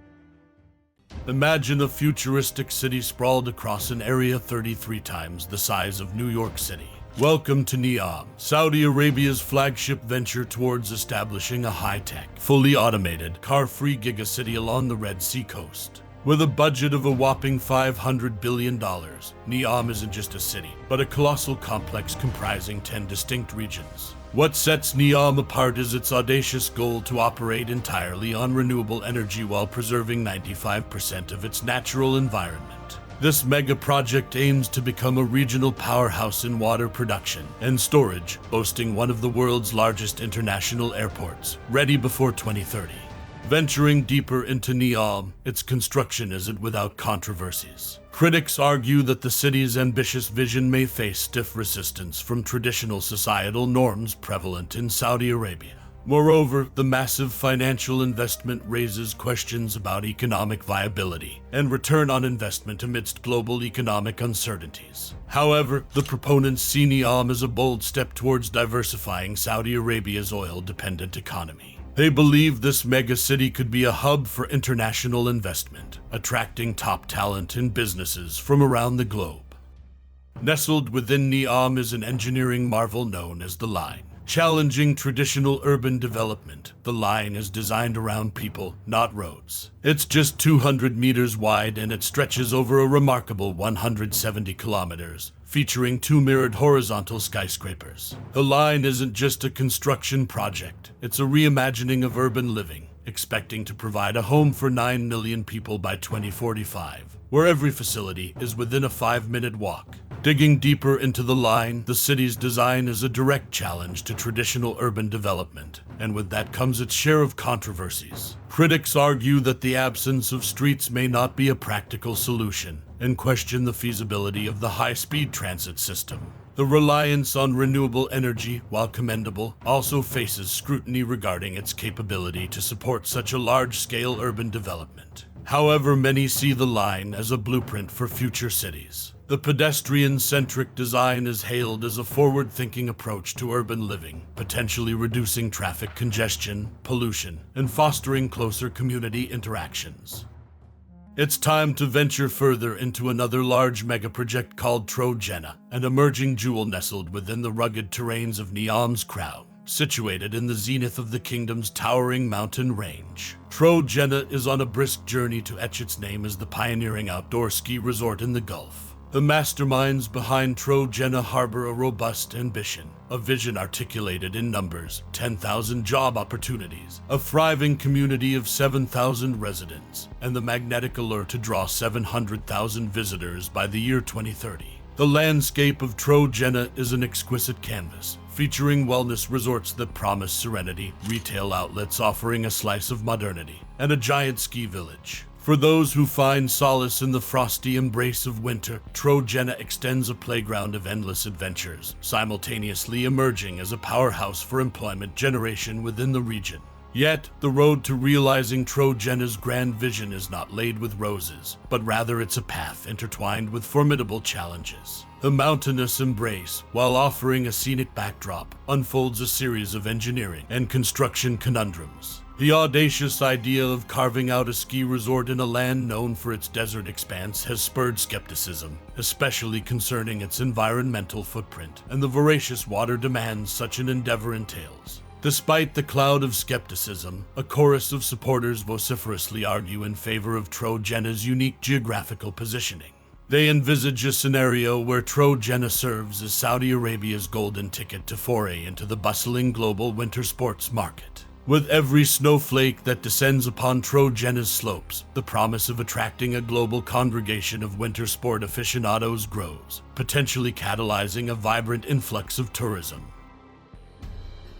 Imagine a futuristic city sprawled across an area 33 times the size of New York City. Welcome to Neom, Saudi Arabia's flagship venture towards establishing a high-tech, fully automated, car-free gigacity along the Red Sea coast. With a budget of a whopping $500 billion, Neom isn't just a city, but a colossal complex comprising 10 distinct regions. What sets Neom apart is its audacious goal to operate entirely on renewable energy while preserving 95% of its natural environment. This mega project aims to become a regional powerhouse in water production and storage, boasting one of the world's largest international airports, ready before 2030. Venturing deeper into Neom, its construction isn't without controversies. Critics argue that the city's ambitious vision may face stiff resistance from traditional societal norms prevalent in Saudi Arabia. Moreover, the massive financial investment raises questions about economic viability and return on investment amidst global economic uncertainties. However, the proponents see Neom as a bold step towards diversifying Saudi Arabia's oil-dependent economy. They believe this megacity could be a hub for international investment, attracting top talent and businesses from around the globe. Nestled within Neom is an engineering marvel known as the Line. Challenging traditional urban development, the line is designed around people, not roads. It's just 200 meters wide and it stretches over a remarkable 170 kilometers, featuring 2 mirrored horizontal skyscrapers. The line isn't just a construction project, it's a reimagining of urban living, expecting to provide a home for 9 million people by 2045, where every facility is within a 5-minute walk. Digging deeper into the line, the city's design is a direct challenge to traditional urban development, and with that comes its share of controversies. Critics argue that the absence of streets may not be a practical solution, and question the feasibility of the high-speed transit system. The reliance on renewable energy, while commendable, also faces scrutiny regarding its capability to support such a large-scale urban development. However, many see the line as a blueprint for future cities. The pedestrian-centric design is hailed as a forward-thinking approach to urban living, potentially reducing traffic congestion, pollution, and fostering closer community interactions. It's time to venture further into another large megaproject called Trojena, an emerging jewel nestled within the rugged terrains of Neom's crown. Situated in the zenith of the kingdom's towering mountain range, Trojena is on a brisk journey to etch its name as the pioneering outdoor ski resort in the Gulf. The masterminds behind Trojena harbor a robust ambition, a vision articulated in numbers, 10,000 job opportunities, a thriving community of 7,000 residents, and the magnetic allure to draw 700,000 visitors by the year 2030. The landscape of Trojena is an exquisite canvas, featuring wellness resorts that promise serenity, retail outlets offering a slice of modernity, and a giant ski village. For those who find solace in the frosty embrace of winter, Trojena extends a playground of endless adventures, simultaneously emerging as a powerhouse for employment generation within the region. Yet, the road to realizing Trojena's grand vision is not laid with roses, but rather it's a path intertwined with formidable challenges. The mountainous embrace, while offering a scenic backdrop, unfolds a series of engineering and construction conundrums. The audacious idea of carving out a ski resort in a land known for its desert expanse has spurred skepticism, especially concerning its environmental footprint and the voracious water demands such an endeavor entails. Despite the cloud of skepticism, a chorus of supporters vociferously argue in favor of Trojena's unique geographical positioning. They envisage a scenario where Trojena serves as Saudi Arabia's golden ticket to foray into the bustling global winter sports market. With every snowflake that descends upon Trojena's slopes, the promise of attracting a global congregation of winter sport aficionados grows, potentially catalyzing a vibrant influx of tourism.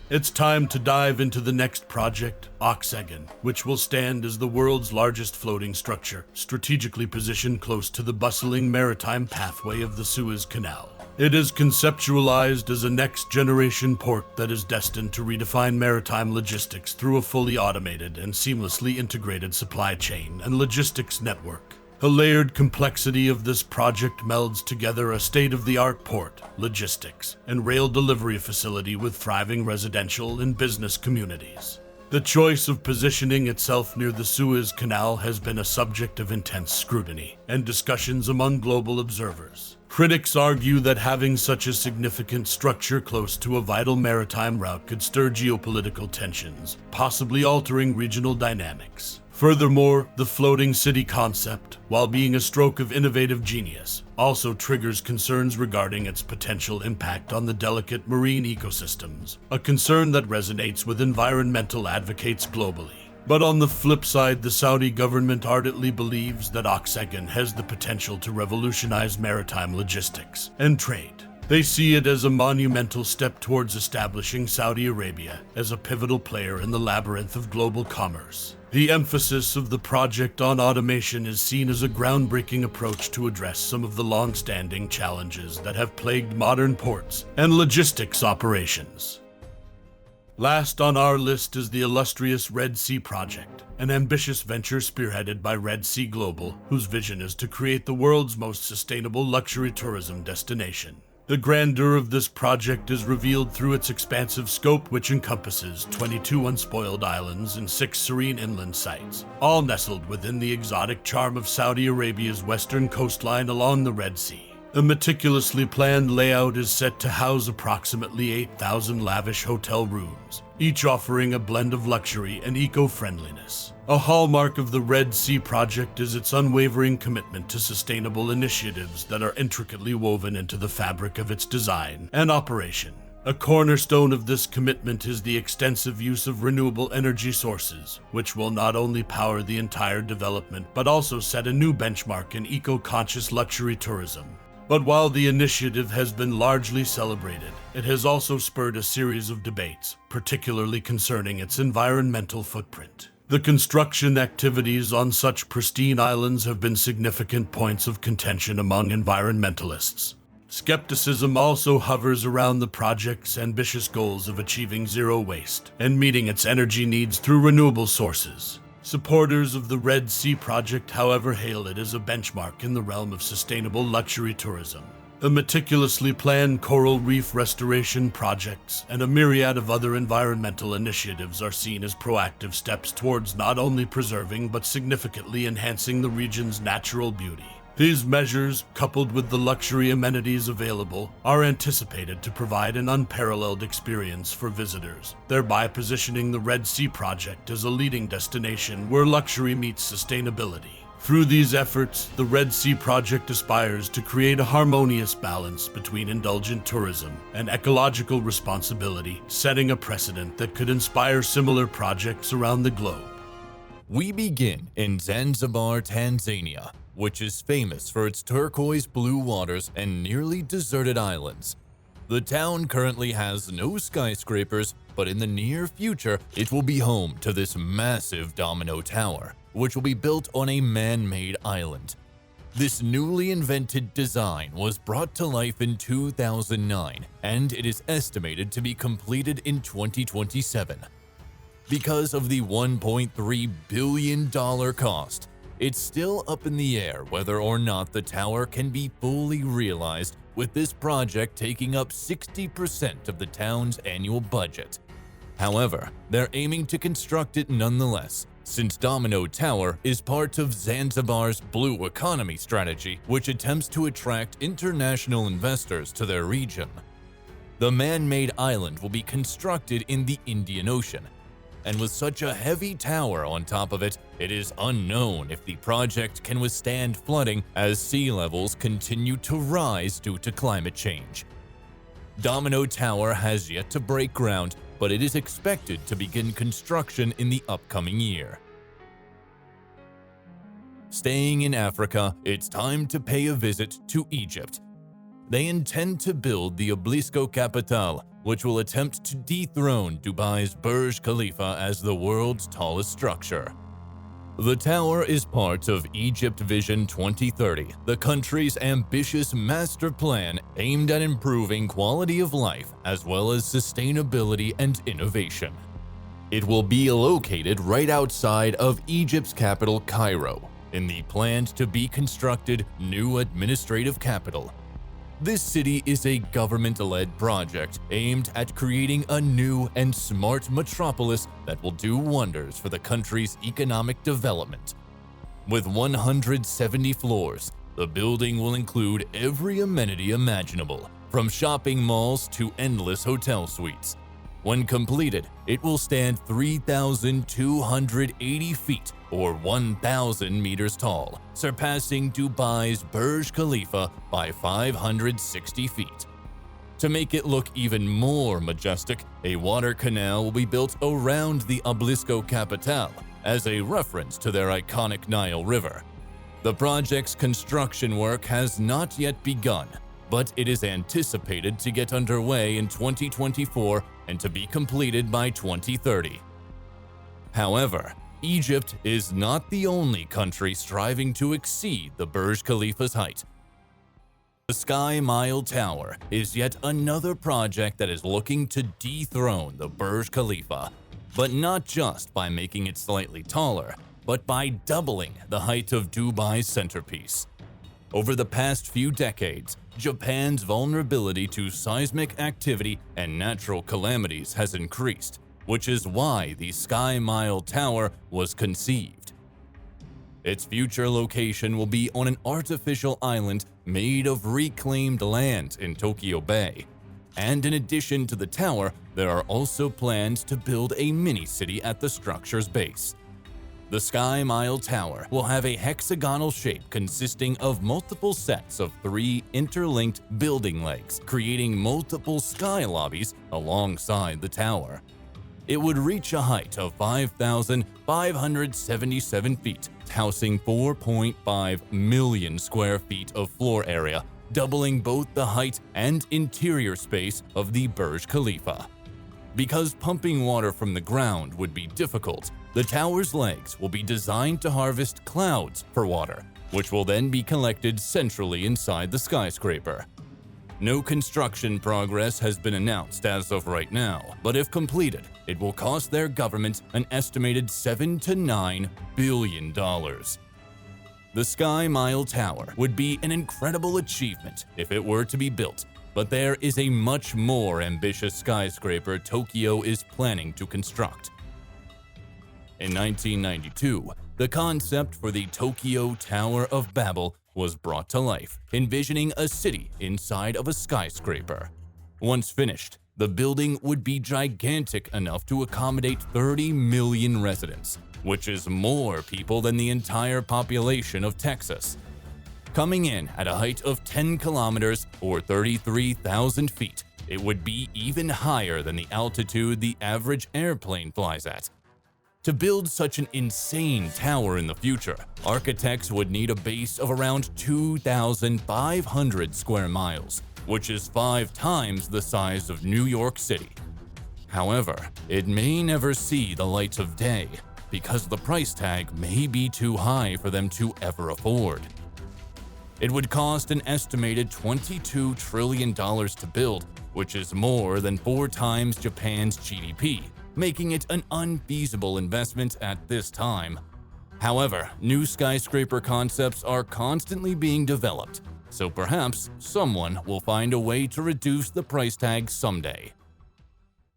It's time to dive into the next project, Oxagon, which will stand as the world's largest floating structure, strategically positioned close to the bustling maritime pathway of the Suez Canal. It is conceptualized as a next-generation port that is destined to redefine maritime logistics through a fully automated and seamlessly integrated supply chain and logistics network. The layered complexity of this project melds together a state-of-the-art port, logistics, and rail delivery facility with thriving residential and business communities. The choice of positioning itself near the Suez Canal has been a subject of intense scrutiny and discussions among global observers. Critics argue that having such a significant structure close to a vital maritime route could stir geopolitical tensions, possibly altering regional dynamics. Furthermore, the floating city concept, while being a stroke of innovative genius, also triggers concerns regarding its potential impact on the delicate marine ecosystems, a concern that resonates with environmental advocates globally. But on the flip side, the Saudi government ardently believes that Oxagon has the potential to revolutionize maritime logistics and trade. They see it as a monumental step towards establishing Saudi Arabia as a pivotal player in the labyrinth of global commerce. The emphasis of the project on automation is seen as a groundbreaking approach to address some of the long-standing challenges that have plagued modern ports and logistics operations. Last on our list is the illustrious Red Sea Project, an ambitious venture spearheaded by Red Sea Global, whose vision is to create the world's most sustainable luxury tourism destination. The grandeur of this project is revealed through its expansive scope, which encompasses 22 unspoiled islands and 6 serene inland sites, all nestled within the exotic charm of Saudi Arabia's western coastline along the Red Sea. The meticulously planned layout is set to house approximately 8,000 lavish hotel rooms, each offering a blend of luxury and eco-friendliness. A hallmark of the Red Sea Project is its unwavering commitment to sustainable initiatives that are intricately woven into the fabric of its design and operation. A cornerstone of this commitment is the extensive use of renewable energy sources, which will not only power the entire development but also set a new benchmark in eco-conscious luxury tourism. But while the initiative has been largely celebrated, it has also spurred a series of debates, particularly concerning its environmental footprint. The construction activities on such pristine islands have been significant points of contention among environmentalists. Skepticism also hovers around the project's ambitious goals of achieving zero waste and meeting its energy needs through renewable sources. Supporters of the Red Sea Project, however, hail it as a benchmark in the realm of sustainable luxury tourism. The meticulously planned coral reef restoration projects and a myriad of other environmental initiatives are seen as proactive steps towards not only preserving but significantly enhancing the region's natural beauty. These measures, coupled with the luxury amenities available, are anticipated to provide an unparalleled experience for visitors, thereby positioning the Red Sea Project as a leading destination where luxury meets sustainability. Through these efforts, the Red Sea Project aspires to create a harmonious balance between indulgent tourism and ecological responsibility, setting a precedent that could inspire similar projects around the globe. We begin in Zanzibar, Tanzania, which is famous for its turquoise blue waters and nearly deserted islands. The town currently has no skyscrapers, but in the near future, it will be home to this massive domino tower, which will be built on a man-made island. This newly invented design was brought to life in 2009, and it is estimated to be completed in 2027. Because of the $1.3 billion cost, it's still up in the air whether or not the tower can be fully realized, with this project taking up 60% of the town's annual budget. However, they're aiming to construct it nonetheless, since Domino Tower is part of Zanzibar's Blue Economy strategy, which attempts to attract international investors to their region. The man-made island will be constructed in the Indian Ocean, and with such a heavy tower on top of it, it is unknown if the project can withstand flooding as sea levels continue to rise due to climate change. Domino Tower has yet to break ground, but it is expected to begin construction in the upcoming year. Staying in Africa, it's time to pay a visit to Egypt. They intend to build the Obelisko Capital, which will attempt to dethrone Dubai's Burj Khalifa as the world's tallest structure. The tower is part of Egypt Vision 2030, the country's ambitious master plan aimed at improving quality of life as well as sustainability and innovation. It will be located right outside of Egypt's capital, Cairo, in the planned to be constructed new administrative capital. This city is a government-led project aimed at creating a new and smart metropolis that will do wonders for the country's economic development. With 170 floors, the building will include every amenity imaginable, from shopping malls to endless hotel suites. When completed, it will stand 3,280 feet or 1,000 meters tall, surpassing Dubai's Burj Khalifa by 560 feet. To make it look even more majestic, a water canal will be built around the Obelisko Capital as a reference to their iconic Nile River. The project's construction work has not yet begun, but it is anticipated to get underway in 2024 and to be completed by 2030. However, Egypt is not the only country striving to exceed the Burj Khalifa's height. The Sky Mile Tower is yet another project that is looking to dethrone the Burj Khalifa, but not just by making it slightly taller, but by doubling the height of Dubai's centerpiece. Over the past few decades, Japan's vulnerability to seismic activity and natural calamities has increased, which is why the Sky Mile Tower was conceived. Its future location will be on an artificial island made of reclaimed land in Tokyo Bay. And in addition to the tower, there are also plans to build a mini-city at the structure's base. The Sky Mile Tower will have a hexagonal shape consisting of multiple sets of 3 interlinked building legs, creating multiple sky lobbies alongside the tower. It would reach a height of 5,577 feet, housing 4.5 million square feet of floor area, doubling both the height and interior space of the Burj Khalifa. Because pumping water from the ground would be difficult, the tower's legs will be designed to harvest clouds for water, which will then be collected centrally inside the skyscraper. No construction progress has been announced as of right now, but if completed, it will cost their government an estimated $7 to $9 billion. The Sky Mile Tower would be an incredible achievement if it were to be built, but there is a much more ambitious skyscraper Tokyo is planning to construct. In 1992, the concept for the Tokyo Tower of Babel was brought to life, envisioning a city inside of a skyscraper. Once finished, the building would be gigantic enough to accommodate 30 million residents, which is more people than the entire population of Texas. Coming in at a height of 10 kilometers or 33,000 feet, it would be even higher than the altitude the average airplane flies at. To build such an insane tower in the future, architects would need a base of around 2,500 square miles, which is 5 times the size of New York City. However, it may never see the light of day because the price tag may be too high for them to ever afford. It would cost an estimated $22 trillion to build, which is more than 4 times Japan's GDP, making it an unfeasible investment at this time. However, new skyscraper concepts are constantly being developed, so perhaps someone will find a way to reduce the price tag someday.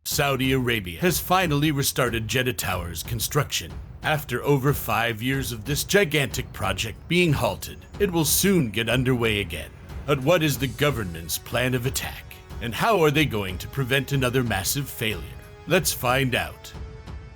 Saudi Arabia has finally restarted Jeddah Tower's construction. After over 5 years of this gigantic project being halted, it will soon get underway again. But what is the government's plan of attack? And how are they going to prevent another massive failure? Let's find out.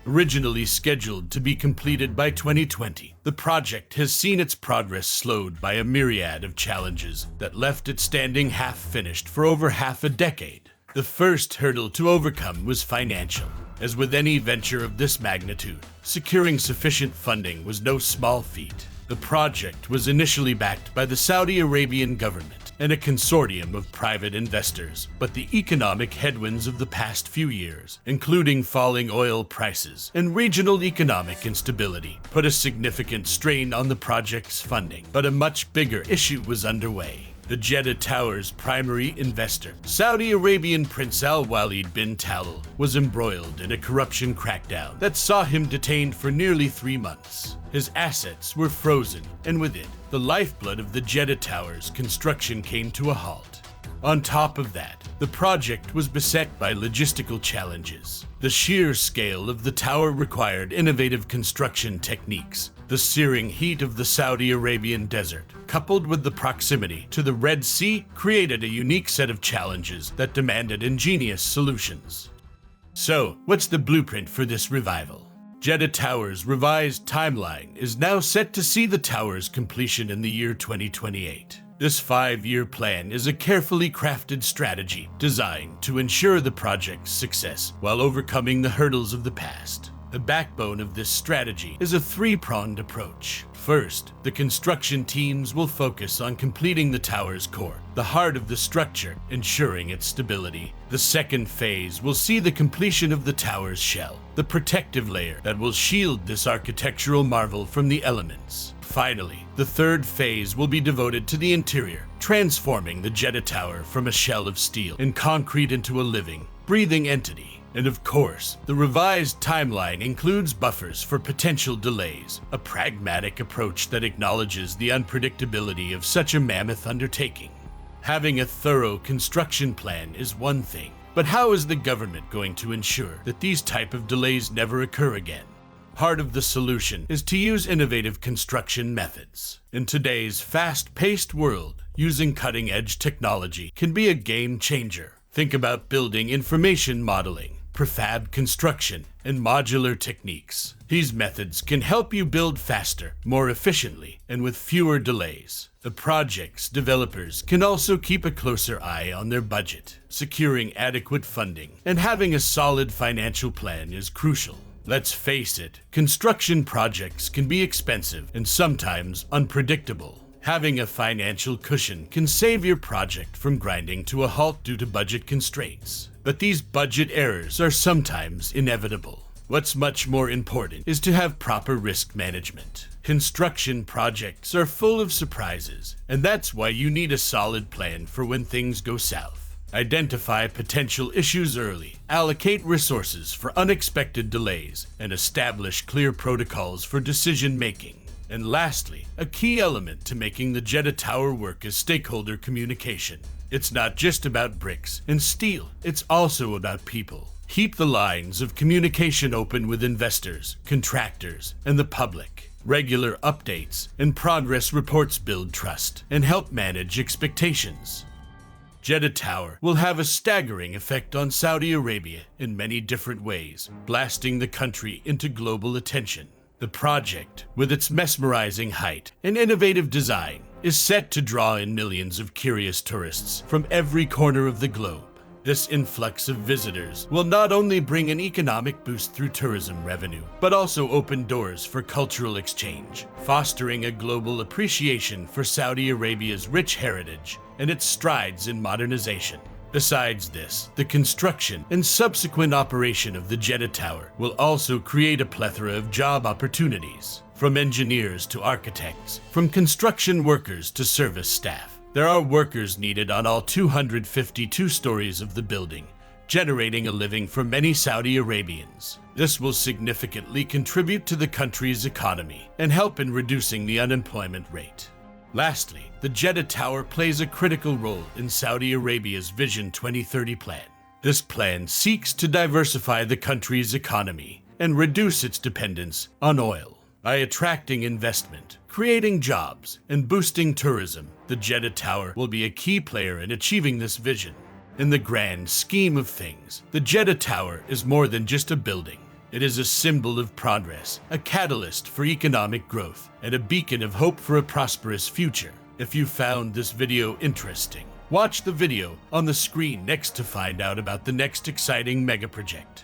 Originally scheduled to be completed by 2020, the project has seen its progress slowed by a myriad of challenges that left it standing half-finished for over half a decade. The first hurdle to overcome was financial. As with any venture of this magnitude, securing sufficient funding was no small feat. The project was initially backed by the Saudi Arabian government and a consortium of private investors, but the economic headwinds of the past few years, including falling oil prices and regional economic instability, put a significant strain on the project's funding. But a much bigger issue was underway. The Jeddah Tower's primary investor, Saudi Arabian Prince Al-Walid bin Talal, was embroiled in a corruption crackdown that saw him detained for nearly 3 months. His assets were frozen, and with it, the lifeblood of the Jeddah Tower's construction came to a halt. On top of that, the project was beset by logistical challenges. The sheer scale of the tower required innovative construction techniques. The searing heat of the Saudi Arabian desert, coupled with the proximity to the Red Sea, created a unique set of challenges that demanded ingenious solutions. So, what's the blueprint for this revival? Jeddah Tower's revised timeline is now set to see the tower's completion in the year 2028. This 5-year plan is a carefully crafted strategy designed to ensure the project's success while overcoming the hurdles of the past. The backbone of this strategy is a 3-pronged approach. First, the construction teams will focus on completing the tower's core, the heart of the structure, ensuring its stability. The second phase will see the completion of the tower's shell, the protective layer that will shield this architectural marvel from the elements. Finally, the third phase will be devoted to the interior, transforming the Jeddah Tower from a shell of steel and concrete into a living, breathing entity. And of course, the revised timeline includes buffers for potential delays, a pragmatic approach that acknowledges the unpredictability of such a mammoth undertaking. Having a thorough construction plan is one thing, but how is the government going to ensure that these type of delays never occur again? Part of the solution is to use innovative construction methods. In today's fast-paced world, using cutting-edge technology can be a game changer. Think about building information modeling, prefab construction, and modular techniques. These methods can help you build faster, more efficiently, and with fewer delays. The project's developers can also keep a closer eye on their budget. Securing adequate funding and having a solid financial plan is crucial. Let's face it, construction projects can be expensive and sometimes unpredictable. Having a financial cushion can save your project from grinding to a halt due to budget constraints. But these budget errors are sometimes inevitable. What's much more important is to have proper risk management. Construction projects are full of surprises, and that's why you need a solid plan for when things go south. Identify potential issues early, allocate resources for unexpected delays, and establish clear protocols for decision making. And lastly, a key element to making the Jeddah Tower work is stakeholder communication. It's not just about bricks and steel, it's also about people. Keep the lines of communication open with investors, contractors, and the public. Regular updates and progress reports build trust and help manage expectations. Jeddah Tower will have a staggering effect on Saudi Arabia in many different ways, blasting the country into global attention. The project, with its mesmerizing height and innovative design, is set to draw in millions of curious tourists from every corner of the globe. This influx of visitors will not only bring an economic boost through tourism revenue, but also open doors for cultural exchange, fostering a global appreciation for Saudi Arabia's rich heritage and its strides in modernization. Besides this, the construction and subsequent operation of the Jeddah Tower will also create a plethora of job opportunities. From engineers to architects, from construction workers to service staff, there are workers needed on all 252 stories of the building, generating a living for many Saudi Arabians. This will significantly contribute to the country's economy and help in reducing the unemployment rate. Lastly, the Jeddah Tower plays a critical role in Saudi Arabia's Vision 2030 plan. This plan seeks to diversify the country's economy and reduce its dependence on oil. By attracting investment, creating jobs, and boosting tourism, the Jeddah Tower will be a key player in achieving this vision. In the grand scheme of things, the Jeddah Tower is more than just a building. It is a symbol of progress, a catalyst for economic growth, and a beacon of hope for a prosperous future. If you found this video interesting, watch the video on the screen next to find out about the next exciting megaproject.